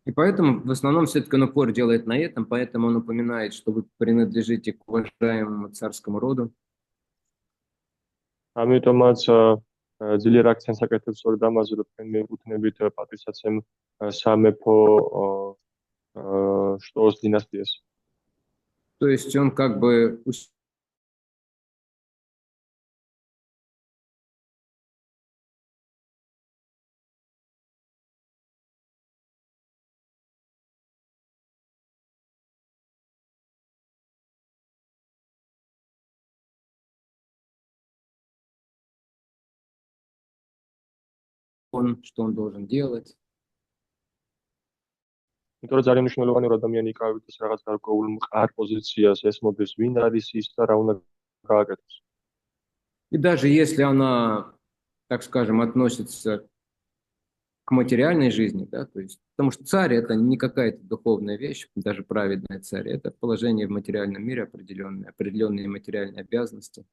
И поэтому в основном все-таки он упор делает на этом, поэтому он упоминает, что вы принадлежите к уважаемому царскому роду. ამიტომაც ძლიერ აქცენტს აკეთებს სწორედ ამაზე რომ თქვენ მიეკუთვნებით პატრიცაცემ სამეფო что с династией. То есть он как бы что он должен делать. იმიტომ რომ ძალიან მნიშვნელოვანია რომ ადამიანი იკავებდეს რაღაც გარკვეულ მყარ პოზიციას, ეს მოდის ვინ არის ის და რა უნდა გააკეთოს. И даже если она, так скажем, относится к материальной жизни, да, то есть, потому что царь это не какая-то духовная вещь, даже праведный царь, это положение в материальном мире определенные материальные обязанности.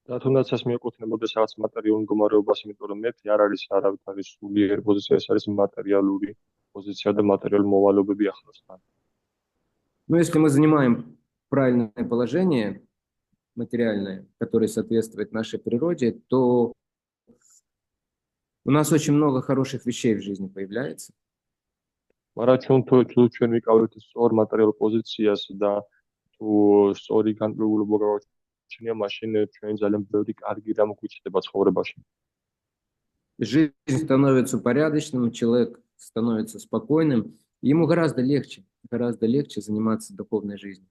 და თუნდაც ეს მიეკუთვნებოდეს რაღაც მატერიალურ მდგომარეობას, იმიტომ რომ მე არ არის არავითარი სულიერი პოზიცია, ეს არის მატერიალური პოზიცია და მატერიალური მოვალეობები ახლოსთან. Но если мы занимаем правильное положение материальное, которое соответствует нашей природе, то у нас очень много хороших вещей в жизни появляется. მაგრამ ჩვენ ვიკავებთ სწორ მატერიალურ პოზიციას და თუ სწორი განკრებულობა გაგვაჩნია, მაშინ ჩვენ ძალიან ბევრი კარგი რამ გვიჩნდება ცხოვრებაში. Жизнь становится упорядоченным, человек становится спокойным, и ему гораздо легче заниматься духовной жизнью.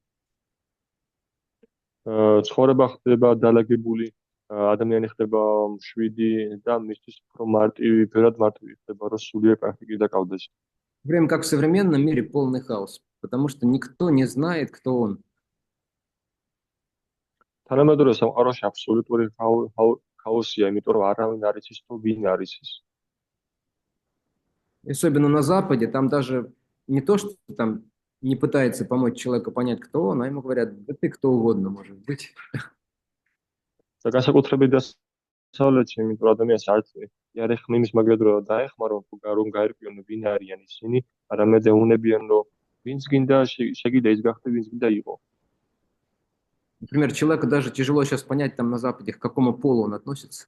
ცხოვრება ხდება დალაგებული, ადამიანი ხდება მშვიდი და მისთვის უფრო მარტივი, ბევრად მარტივი ხდება, რომ სულიერ პრაქტიკის დაკავდეს. Время как в современном мире полный хаос, потому что никто не знает, кто он. თანამედროვე სამყაროში აბსოლუტური хаосია, იმიტომ რომ არავინ არ იცის თუ ვინ არის ის. Особенно на Западе, там даже не то, что там не пытается помочь человеку понять, кто он, а ему говорят, да ты кто угодно может быть. და განსაკუთრებით დასავლეთში, იმიტომ რომ ადამიანს არც არ ეხმის მაგალითად დაეხმარო, რომ გაერკვიონ ვინ არიან ისინი, არამედ ეუნებიან, რომ ვინც გინდა შეგიძლია ის გახდე, ვინც გინდა იყო. Например, человеку даже тяжело сейчас понять там на Западе, к какому полу он относится.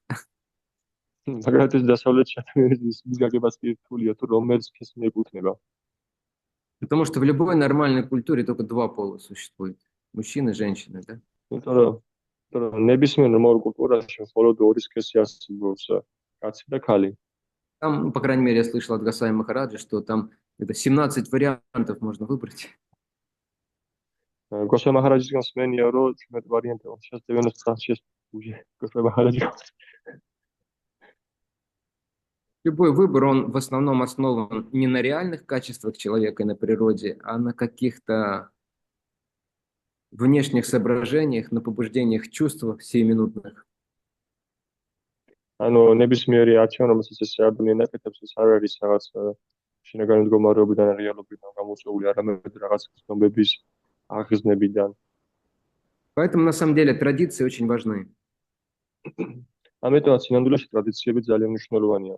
მაგალითად დასავლეთში ადამიანის გაგებას კი რთულია, თუ რომელიც ფეს მიეკუთვნება. Потому что в любой нормальной культуре только два пола существует. Мужчина и женщина, да? იმიტომ რომ ნებისმიერ ნორმალურ კულტურაში მხოლოდ ორი სქესი არსებობს, კაცი და ქალი. Там, по крайней мере, я слышал от Гасаи Махараджи, что там 17 вариантов можно выбрать. Госвами Махараджиган сменил род, чемет варианты, он сейчас 96 уже, Госвами Махараджи. Любой выбор, он в основном основан не на реальных качествах человека и на природе, а на каких-то внешних соображениях, на побуждениях чувств сиюминутных. ანუ ნებისმიერი არჩევანი, რომელსაც ეს ადამიანი აკეთებს, ეს არ არის რაღაც შინაგანი მდგომარეობიდან, რეალობიდან გამოწვეული, არამედ რაღაც ცნობების აღგზნებიდან. Поэтому, на самом деле, традиции очень важны. ამიტომაც სინამდვილეში ტრადიციები ძალიან მნიშვნელოვანია.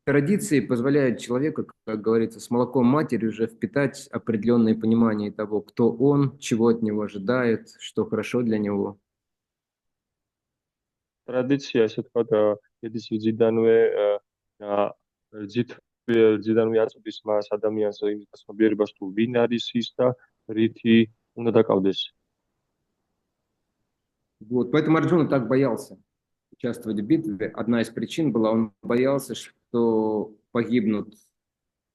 Традиции позволяют человеку, как говорится, с молоком матери уже впитать определенное понимание того, кто он, чего от него ожидает, что хорошо для него. ტრადიცია, ესე ვთქვათ, ედის ვიზიდანვე ძიდანვე აწვდის მას ადამიანს იმის გასნობიერებას, თუ ვინ არის ის და რითი უნდა დაკავდეს. Вот, поэтому Арджуна так боялся участвовать в битве. Одна из причин была, он боялся, что погибнут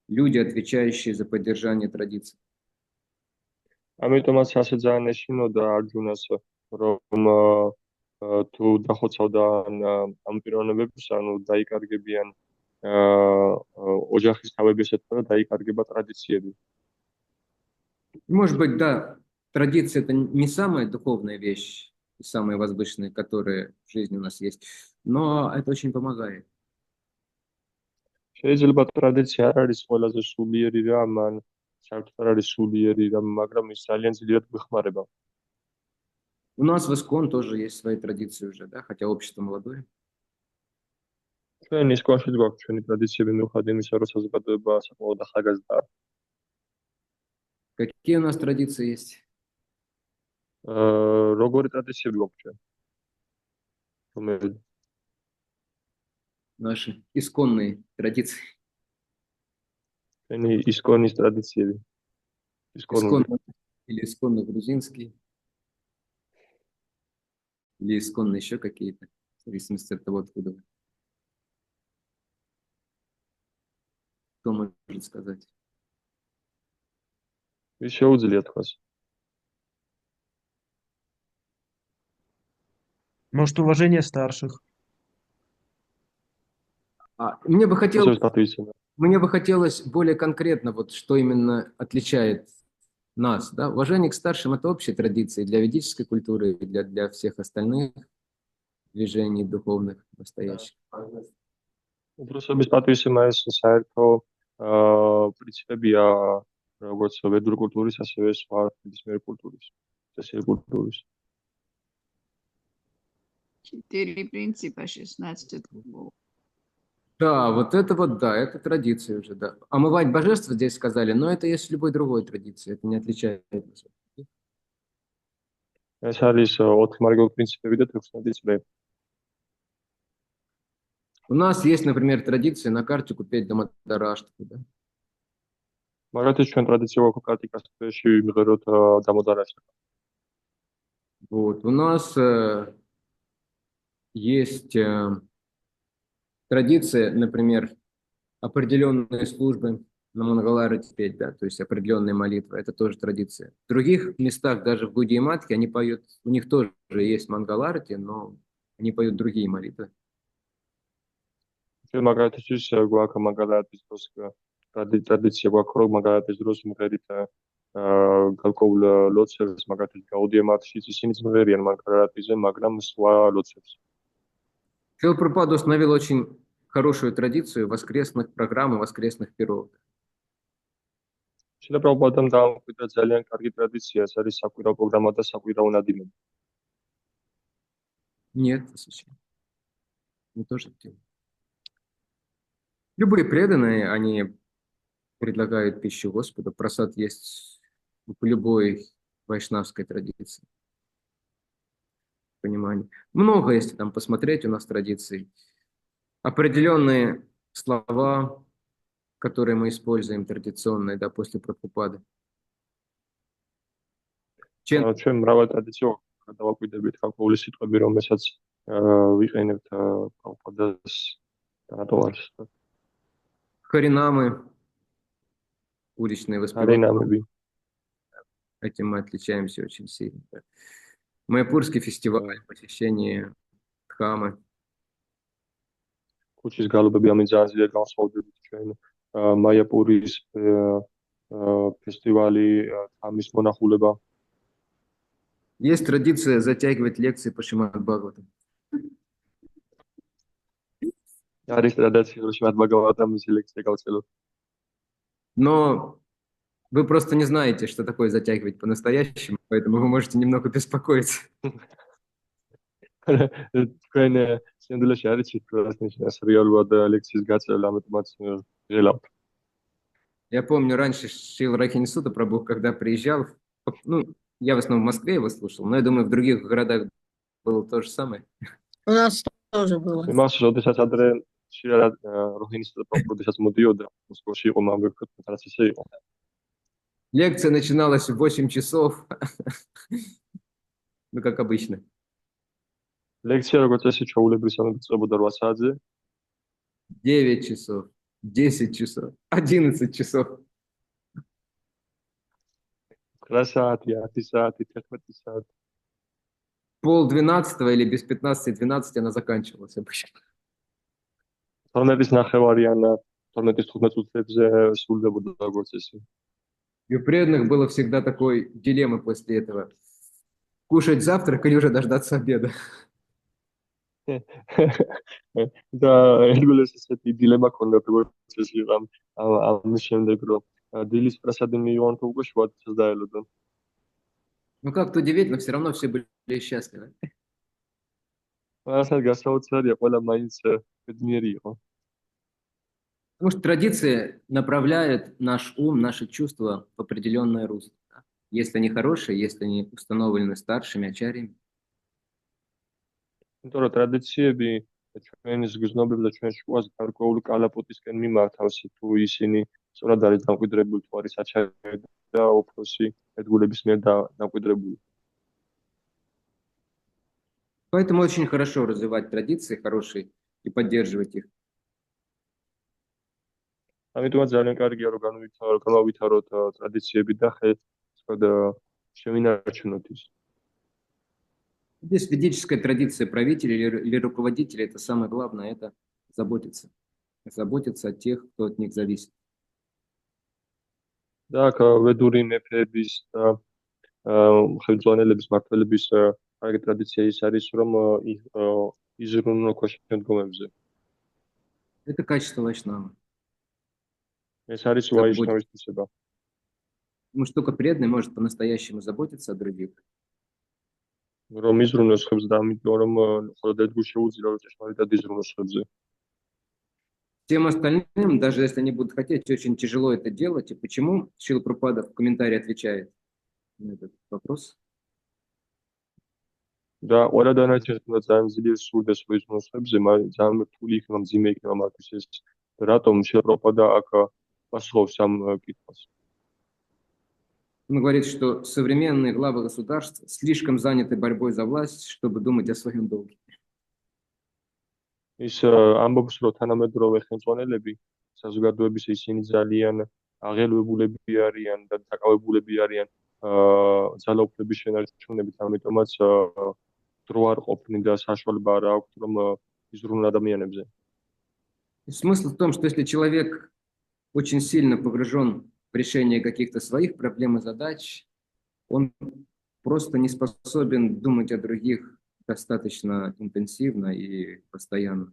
люди, отвечающие за поддержание традиций. ამიტომაც ასე ძალიან ეშინოდა არჯუნას, რომ თუ დახოცავდა ამ პიროვნებებს, ანუ დაიკარგებიან ოჯახის თავები, ესე თქვა, და დაიკარგება ტრადიციები. Может быть, да, традиция это не самая духовная вещь, самая возвышенная, которая в жизни у нас есть, но это очень помогает. შეიძლება ტრადიცია არ არის ყველაზე სულიერი რამ, ან საერთოდ არ არის სულიერი რამ, მაგრამ ის ძალიან ძლიერ გვეხმარება. У нас в Искон тоже есть свои традиции уже, да, хотя общество молодое. ჩვენ ისკონშიც გვაქვს ჩვენი ტრადიციები, მიუხედავად იმისა, რომ საზოგადოება საკმაოდ ახალგაზრდაა. Какие у нас традиции есть? როგორი ტრადიციები გვაქვს ჩვენ? რომელი? Наши исконные традиции. ჩვენი ისკონის ტრადიციები. Исконные или исконно грузинские, или исконно еще какие-то, в зависимости от того, откуда вы. Кто может сказать? ის შეუძლია თქვას. Может, уважение старших. Мне бы хотелось, Патуисина. мне бы хотелось более конкретно, вот что именно отличает нас, да? Уважение к старшим – это общая традиция для ведической культуры и для всех остальных движений духовных настоящих. უფროსების პატივისცემა ეს საერთო პრინციპებია როგორც ვედური კულტურის, ასევე სხვა ნებისმიერი კულტურის, წესიერი культуრის. 4 принципа, 16 кругов. Да, вот, да, это традиция уже, да. Омывать божество здесь сказали, но это есть в любой другой традиции, это не отличается. ეს არის 4 მარგალ პრინციპები და 16 წრე. У нас есть, например, традиция на карте купить дамадараштху, да? მაგათი ჩვენ ტრადიცია გვაქვს კარტიკასში მიღეროთ დამოდარაშტა. Вот, у нас есть традиция, например, определенные службы на Мангаларате петь, да, то есть определенные молитвы, это тоже традиция. В других местах, даже в Гауди и Матхе, они поют, у них тоже есть Мангаларати, но они поют другие молитвы. ჩვენ მაგათისთვის გვაქვს მაგალათის დროს ტრადიცია გვაქვს რომ მაგალათის დროს მღერით გარკვეულ ლოცვებს მაგათის გაუდია მათშიც ისინიც მღერიან მაგალათიზე, მაგრამ სხვა ლოცვებს. Шрила Прабхупада установил очень хорошую традицию воскресных программ и воскресных пиров. შრილა პრაბჰუპადამ დაამკვიდრა ძალიან კარგი ტრადიცია, ეს არის საკვირაო პროგრამა და საკვირაო ნადიმები. Нет, не то, что ты. Любые преданные, они предлагают пищу Господу. Прасад есть в любой вайшнавской традиции. Понимание. Много, если там посмотреть, у нас традиций. Определенные слова, которые мы используем традиционные, да, после Прабхупады. ჩვენ მრავალ ტრადიციას გადავაკვირდებით გარკვეული სიტყვები, რომელსაც ვიყენებთ პრაბჰუპადას დატოვარს. Харинамы, уличные воспевания. არინამები. Этим мы отличаемся очень сильно. Да. Майяпурский фестиваль, посещение Дхамы. ქუჩის გალობები ამით ძალიან ძლიერ განსხვავდება ჩვენ მაიაპურის фестивали, ამის მონახულება. Есть традиция затягивать лекции по Шримад Бхагаватам. არის ტრადიცია რომ შიმად ბაგავატამის ლექსია გავწელოთ. Но вы просто не знаете, что такое затягивать по-настоящему, поэтому вы можете немного беспокоиться. თქვენ სინამდვილეში არ იცით რა ნიშნავს რეალურად ლექსიის გაწევლა, ამიტომაც ღელავთ. Я помню, раньше Шрила Рахинисута Прабху, когда приезжал, ну, я в основном в Москве его слушал, но я думаю, в других городах было то же самое. У нас тоже было. იმას როდესაც ადრე შრილა როჰინისუთა პრაბჰუ როდესაც მოდიოდა მოსკოვში იყო მაგალითად ტრადიცია იყო. Лекция начиналась в 8 часов, ну, как обычно. ლექცია როგორც წესი ჩვეულებრივად იწყებოდა 8 საათზე. 9 часов, 10 часов, 11 часов. 9 საათი, 10 საათი, 11 საათი. Пол 12 или без 15-12 она заканчивалась обычно. 12-ის ნახევარი ან 12-15 წუთებზე სრულდებოდა როგორც წესი. И у преданных было всегда такой дилемма после этого. Кушать завтрак или уже дождаться обеда. და ერთგულეს ესეთი დილემა ქონდა როგორც წესი ამ შემდეგ რომ დილის პრასადი მიიღონ თუ უკვე შუადღეს დაელოდონ. Ну, как-то удивительно, все равно все были счастливы. რასაც გასაოცარია, ყველა მაინც ბედნიერი იყო. Потому что традиция направляет наш ум, наши чувства в определенное русло. Если они хорошие, если они установлены старшими ачарьями. იმიტომ რომ ტრადიციები ჩვენის გზნობებს და ჩვენ შუას გარკვეული კალაპოტისკენ მიმართავს, თუ ისინი სწორად არის დამკვიდრებული, თუ არის აჩარი და უფროსი ერთგულების მიერ დამკვიდრებული. Поэтому очень хорошо развивать традиции хорошие и поддерживать их. ამიტომაც ძალიან კარგია რომ განვითაროთ ტრადიციები და შევინარჩუნოთ ის. Здесь ведическая традиция правителей или руководителей, это самое главное, это заботиться. Заботиться о тех, кто от них зависит. და აქ ვედური მეფეების და ხელმძღვანელების მმართველების კარგი ტრადიცია ის არის, რომ იზრუნო ქვეშედგომებზე. Это качество вайшнава. ეს არის ვაიშნავის თვისება. Потому что только преданный может по-настоящему заботиться о других. რომ იზრუნოს ხებზე და ამიტომ რომ მხოლოდ ერთ გულს შეუძლია რომ ჭეშმარიტად იზრუნოს ხებზე. Всем остальным, даже если они будут хотеть, очень тяжело это делать. И почему Шрила Прабхупада в комментарии отвечает на этот вопрос? და ყველა დანარჩენს უნდა ძალიან ძლიერ სურდეს რომ იზრუნოს ხებზე, მაგრამ ძალიან რთული იქნება, მძიმე იქნება მათთვის ეს. რატომ შრილა პრაბჰუპადა აქ პასუხობს ამ კითხვას? Он говорит, что современные главы государств слишком заняты борьбой за власть, чтобы думать о своем долге. ის ამბობს, რომ თანამედროვე ხელმძღვანელები საზოგადოების ისინი ძალიან აღელვებულები არიან და დაკავებულები арიან ძალაუფლების შენარჩუნებით, ამიტომაც დრო არ ყოფნი და საშუალება არ აქვს, რომ იზრუნონ ადამიანებზე. Смысл в том, что если человек очень сильно погружен в решение каких-то своих проблем и задач, он просто не способен думать о других достаточно интенсивно и постоянно.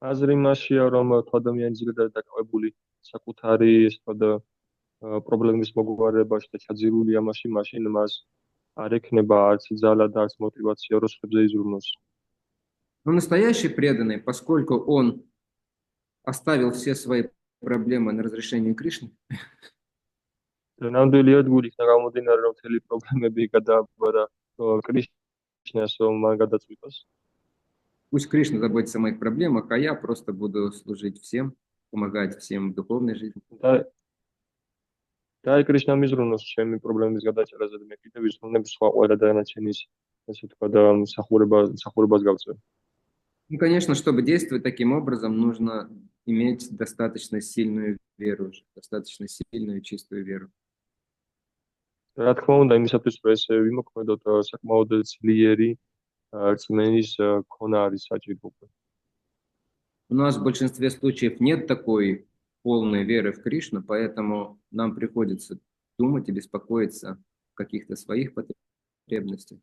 აზრი მასია, რომ თუ ადამიანი ძირითადად დაკავებული საკუთარი პრობლემის მოგვარებაში და ჩაძირულია მასში, მაშინ მას არ ექნება არც ძალა და არც мотивация რომ ხებზე იზრუნოს. Но настоящий преданный, поскольку он оставил все свои проблемы на разрешение Кришны, ნამდვილი ადგილი იქნა გამომდინარე, რომ მთელი პრობლემები გადააბარა კრიშნას, რომ მან გადაწყვიტოს. пусть Кришна заботится о моих проблемах, а я просто буду служить всем, помогать всем в духовной жизни. და კრიშნამ იზრუნოს ჩემი პრობლემის გადაჭერაზე და მე კიდევ ვიზრუნებ სხვა ყველა დანარჩენის, ასე თქვა და მსახურებას გავწევ. Ну, конечно, чтобы действовать таким образом, нужно иметь достаточно сильную веру, достаточно сильную чистую веру. რა თქმა უნდა, იმისათვის რომ ესე ვიმოქმედოთ, საკმაოდ ძლიერი რწმენის ქონა არის საჭირო. У нас в большинстве случаев нет такой полной веры в Кришну, поэтому нам приходится думать и беспокоиться о каких-то своих потребностях.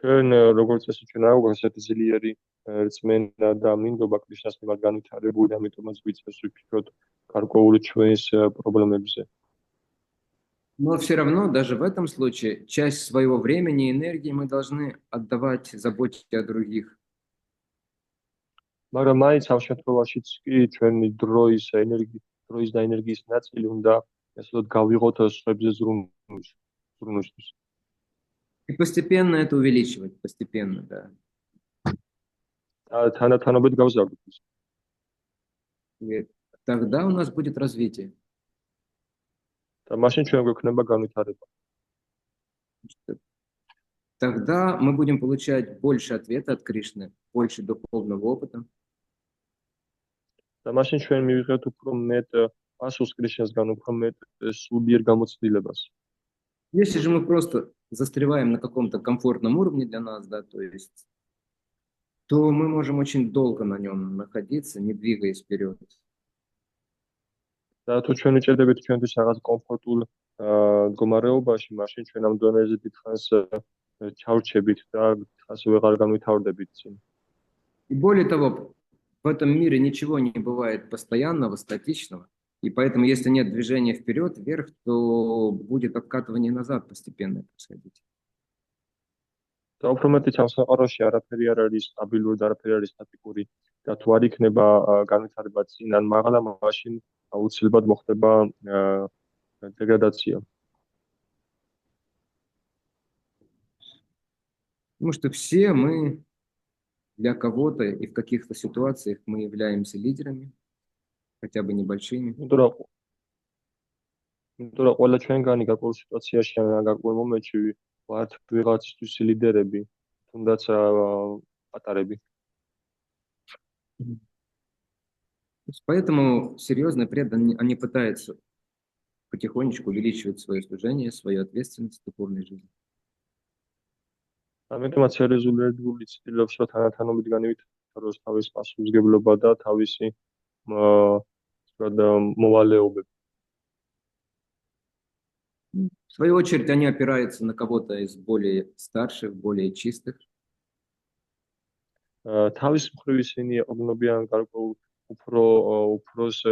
ჩვენ როგორც წესი ჩვენ არ გვაქვს ესეთი ძლიერი რწმენა და მინდობა კრიშნას მიმართ განვითარებული, ამიტომაც ვიცეს ვიფიქროთ გარკვეული ჩვენს პრობლემებზე. Но все равно, даже в этом случае, часть своего времени и энергии мы должны отдавать заботе о других. მაგრამ მაინც ამ შემთხვევაშიც კი ჩვენი დროის და ენერგიის ნაწილი უნდა ესოთ გავიღოთ სხვებზე ზრუნვისთვის. И постепенно это увеличивать, постепенно, да. თანათანობით გავზარდოთ. И тогда у нас будет развитие. და მაშინ ჩვენ გვექნება განვითარება. Тогда мы будем получать больше ответа от Кришны, больше духовного опыта. და მაშინ ჩვენ მივიღებთ უფრო მეტ პასუხს კრიშნასგან, უფრო მეტ სულიერ გამოცდილებას. Если же мы просто застреваем на каком-то комфортном уровне для нас, да, то мы можем очень долго на нем находиться, не двигаясь вперед. და თუ ჩვენ ვიჭერდებით ჩვენთვის რაღაც კომფორტულ მდგომარეობაში, მაშინ ჩვენ ამ დონეზე დიდხანს ჩავრჩებით და დიდხანს ვეღარ განვითარდებით წინ. И более того, в этом мире ничего не бывает постоянного, статичного. И поэтому, если нет движения вперед, вверх, то будет откатывание назад постепенно происходить. და უფრო მეტიც ამ საყაროში არაფერი არ არის სტაბილური და არაფერი არ არის სტატიკური და თუ არ იქნება განვითარება წინ ან მაღლა, მაშინ აუცილებლად მოხდება დეგრადაცია. Потому что все мы для кого-то и в каких-то ситуациях мы являемся лидерами, хотя бы небольшими. იმიტომ რომ ყველა ჩვენგანი გარკვეულ სიტუაციაში ან გარკვეულ მომენტში ვართ ვიღაცისთვის ლიდერები, თუნდაც პატარები. Поэтому серьезные преданные, они пытаются потихонечку увеличивать свое служение, свою ответственность в духовной жизни. ამიტომაც სერიოზული ცდილობს თანათანობით განვითაროს თავის პასუხისმგებლობა და თავისი მოვალეობები. В свою очередь, они опираются на кого-то из более старших, более чистых. თავის მხრივ ისინი ეყრდნობიან გარკვეულ უფროს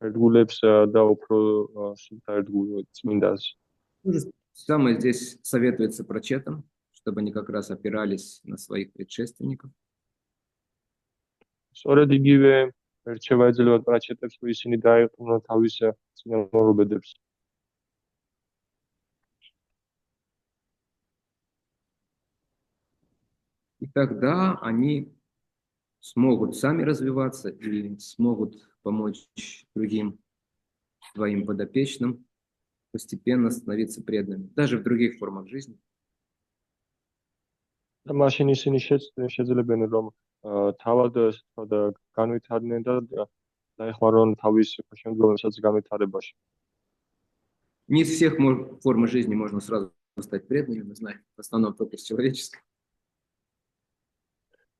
ერთგულებს და უფრო სუფთა წმინდას. То же самое здесь советуется прочетам, чтобы они как раз опирались на своих предшественников. სწორედ იგივე რჩება ეძლევა პრაჩეტებს, რომ ისინი დაეყრდნონ თავის წინამორბედებს. И тогда они смогут сами развиваться и смогут помочь другим своим подопечным постепенно становиться преданными, даже в других формах жизни. და მაშინ ისინი შეძლებენ რომ თავად განვითარდნენ და დაეხმარონ თავის შემდგომებსაც განვითარებაში. Не из всех форм жизни можно сразу стать преданными, мы знаем, в основном только из человеческой.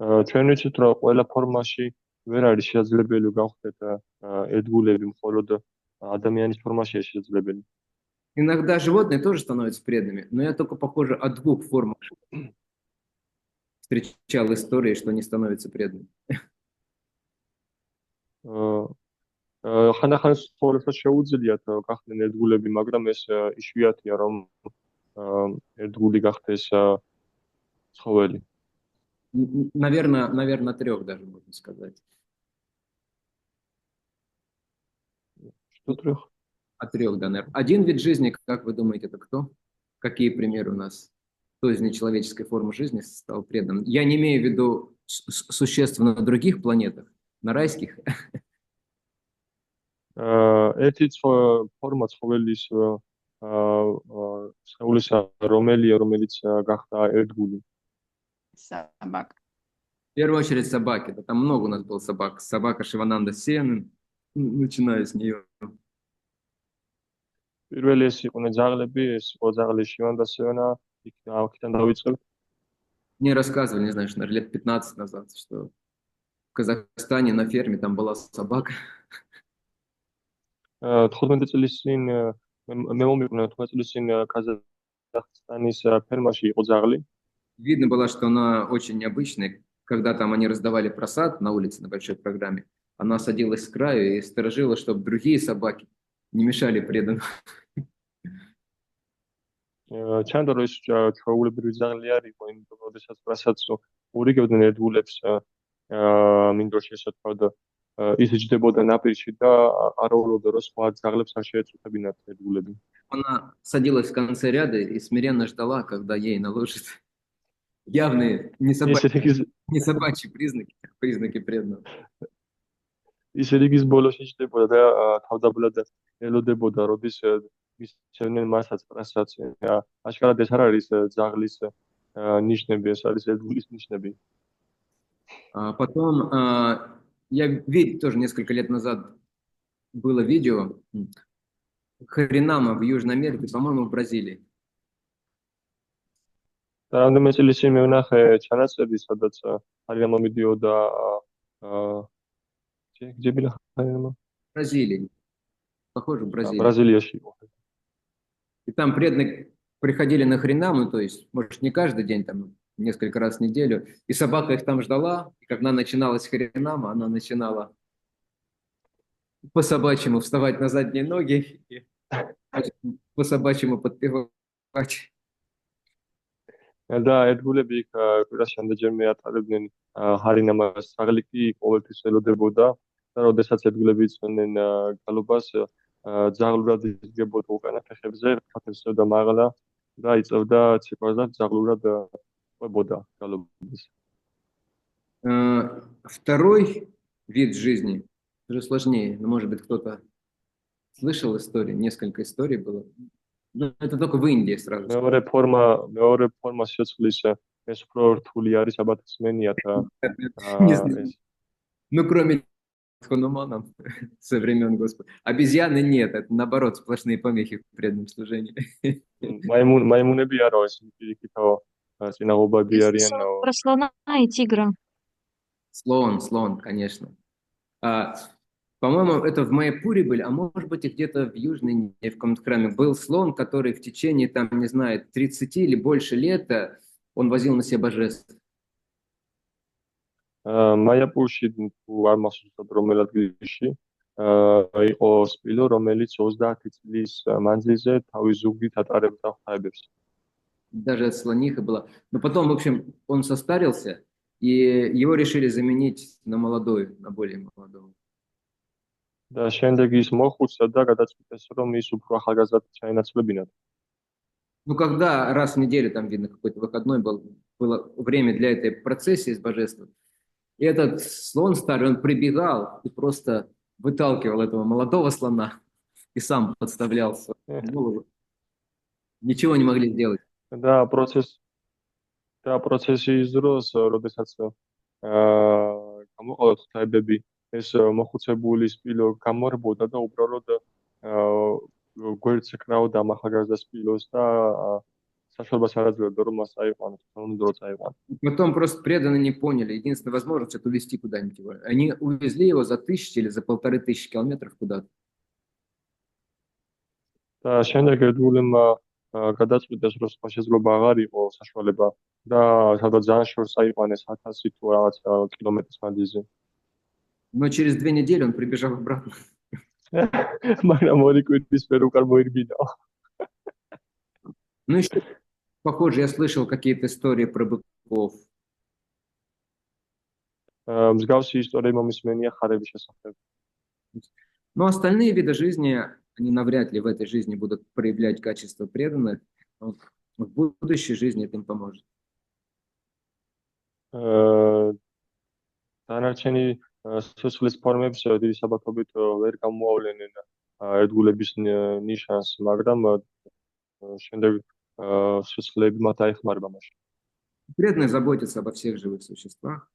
ჩვენ ვიცით რომ ყველა ფორმაში ვერ არის შესაძლებელი გავხდეთ ერთგულები, მხოლოდ ადამიანის формაშია შესაძლებელი. Иногда животные тоже становятся преданными, но я только, похоже, о двух формах встречал истории, что они становятся преданными. ხანდახან ცხოვრებსაც შეუძლიათ გახდნენ ერთგულები, მაგრამ ეს იშვიათია რომ ერთგული გახდეს ცხოველი. Наверное, трех даже можно сказать. Что трех? От трех, да, наверное. Один вид жизни, как вы думаете, это кто? Какие примеры у нас? Кто из нечеловеческой формы жизни стал преданным? Я не имею в виду существ на других планетах, на райских. ერთი ფორმა ცხოველის სხეულისა რომელიც გახდა ერთგული. Собака. В первую очередь собаки. Да, там много у нас было собак. Собака Шивананда Сен, начиная с нее. პირველი ეს იყვნენ ძაღლები, ეს იყო ძაღლი შივანდა სენა, იქიდან დავიწყებ. Мне рассказывали, не знаю, что, наверное, лет 15 назад, что в Казахстане на ферме там была собака. 15 წლის წინ მე მომიყვნა 15 წლის წინ Казахстаნის фермაში იყო ძაღლი. Видно было, что она очень необычная. Когда там они раздавали просад на улице на большой программе, она садилась с краю и сторожила, чтобы другие собаки не мешали преданным. ჩანდა რომ ეს ჩვეულებრივი ძაღლი არ იყო, იმიტომ რომ შესაძლოა პრასადს ურიგებდნენ ერთგულებს მინდორ შესაძლოა და ის იჯდებოდა ნაპირში და არაულობდა რომ სხვა ძაღლებს არ შეეწუხებინათ ერთგულები. Она садилась в конце ряда и смиренно ждала, когда ей наложат явные не собачьи признаки преданного. ისე რიგის ბოლოს იჯდებოდა და თავდაბლად ელოდებოდა, როდის მისცემდნენ маსაც პრასაც. აშკარად ეს არ არის ძაღლის ნიშნები, ეს არის ერთგულის ნიშნები. Потом я видел тоже несколько лет назад было видео Харинама в Южной Америке, по-моему, в Бразилии. რამდენიმე წლის წინ მე ვნახე ჩანაწერი, სადაც ხარინამა მიდიოდა где были Харинама? Бразилии. Похоже, в Бразилии. Бразилияში იყო. И там преданные приходили на Харинаму, то есть, может, не каждый день, там, несколько раз в неделю, и собака их там ждала, и когда начиналась Харинама, она начинала по-собачьему вставать на задние ноги и по-собачьему подпевать. და ერთგულები იქ კვირაში ამდენჯერმე ატარებდნენ ჰარინამას, ძაღლი კი ყოველთვის ელოდებოდა და როდესაც ერთგულები იწვევდნენ გალობას, ძაღლურად იდგებოდა უკანა ფეხებზე, ფეხებს წერდა მაღლა და იწევდა ციყვას და ძაღლურად ყვებოდა გალობას. Второй вид жизни уже сложнее. Но, может быть, кто-то слышал истории, несколько историй было. Но это только в Индии сразу. მეორე ფორმა სიცოცხლის ეს უფრო რთული არის, აბათსმენია და Не знаю. Ну, кроме хануманов со времен Господа. Обезьяны нет, это наоборот сплошные помехи в преданном служении. მაიმუნები არა, ეს პირიქითო წინაღობები არიან. Про слона и тигра. Слон, конечно. По-моему, это в Майяпуре были, а может быть и где-то в Южной Индии, в каком-то храме, был слон, который в течение, там, не знаю, 30 или больше лет он возил на себе божеств. მაიაპურში თუ არ მახსოვსად რომელ ადგილში იყო სპილო, რომელიც 30 წლის მანძილზე თავის ზუგდით ატარებდა ღვთაებებს. Даже слониха была. Но потом, в общем, он состарился, и его решили заменить на молодой, на более молодого. და შემდეგ ის მოხუცდა და გადაწყვიტეს, რომ ის უფრო ახალგაზრდად ჩაენაცვლებინათ. Ну, когда раз в неделю, там, видно, какой-то выходной был, было время для этой процессии с божеством, и этот слон старый, он прибегал и просто выталкивал этого молодого слона и сам подставлял свою голову. Ничего не могли сделать. და პროცესის დროს, როდესაც გამოყავდა ღვთაებები, ეს მოხუცებული სპილო გამორბოდა და უბრალოდ გვერდს ეკრავდა ამ ახალგაზრდა სპილოს და საშუალებას არ აძლევდა, რომ მას აიყვანოს, რომ დრო წაიყვანოს. Потом просто преданные не поняли. Единственная возможность — это увезти куда-нибудь его. Они увезли его за 1000 или за 1500 километров куда-то. და შემდეგ ერთგულმა გადაწყვიტეს, რომ სხვა შესაძლებლობა აღარ იყო საშუალება და სადაც ძალიან შორს აიყვანეს 1000 თუ რაღაც კილომეტრის მანძილზე. Но через 2 недели он прибежал обратно. მაგრამ ორი კვირის პერ უკან მოირბინა. Ну, еще, похоже, я слышал какие-то истории про быков. მსგავსი ისტორია მომისმენია ხარების შესახებ. Но остальные виды жизни, они навряд ли в этой жизни будут проявлять качество преданных. Но в будущей жизни это им поможет. დანარჩენი სიცოცხლის ფორმებს დიდი საბათობით ვერ გამოავლენენ ერთგულების ნიშანს, მაგრამ შემდეგ სიცოცხლეები მათ აეხმარება მაშინ. Преданные заботятся обо всех живых существах.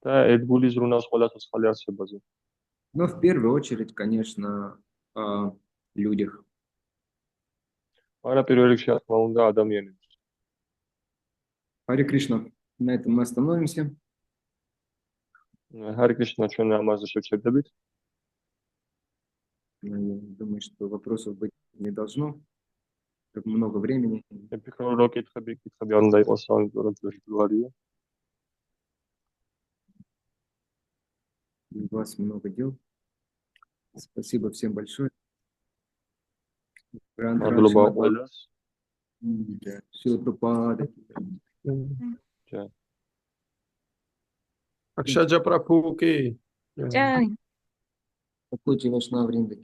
და ერთგული ზრუნავს ყველა ცოცხალი არსებაზე. Но в первую очередь, конечно, о людях. მაგრამ პირველ რიგში, რა თქმა უნდა, ადამიანებს. Харе Кришна. На этом мы остановимся. ჰარი კრიშნა, ჩვენ ამაზე შევჩერდებით. Я думаю, что вопросов быть не должно. Так много времени. მე ფიქრობ, რომ კითხები არ უნდა იყოს, ამიტომ ჯერჯერობით. У вас много дел. Спасибо всем большое. მადლობა ყველას. Шрила Прабхупада. Акшаджа Прабху ки. Чай. Какой Вайшнава Вринда.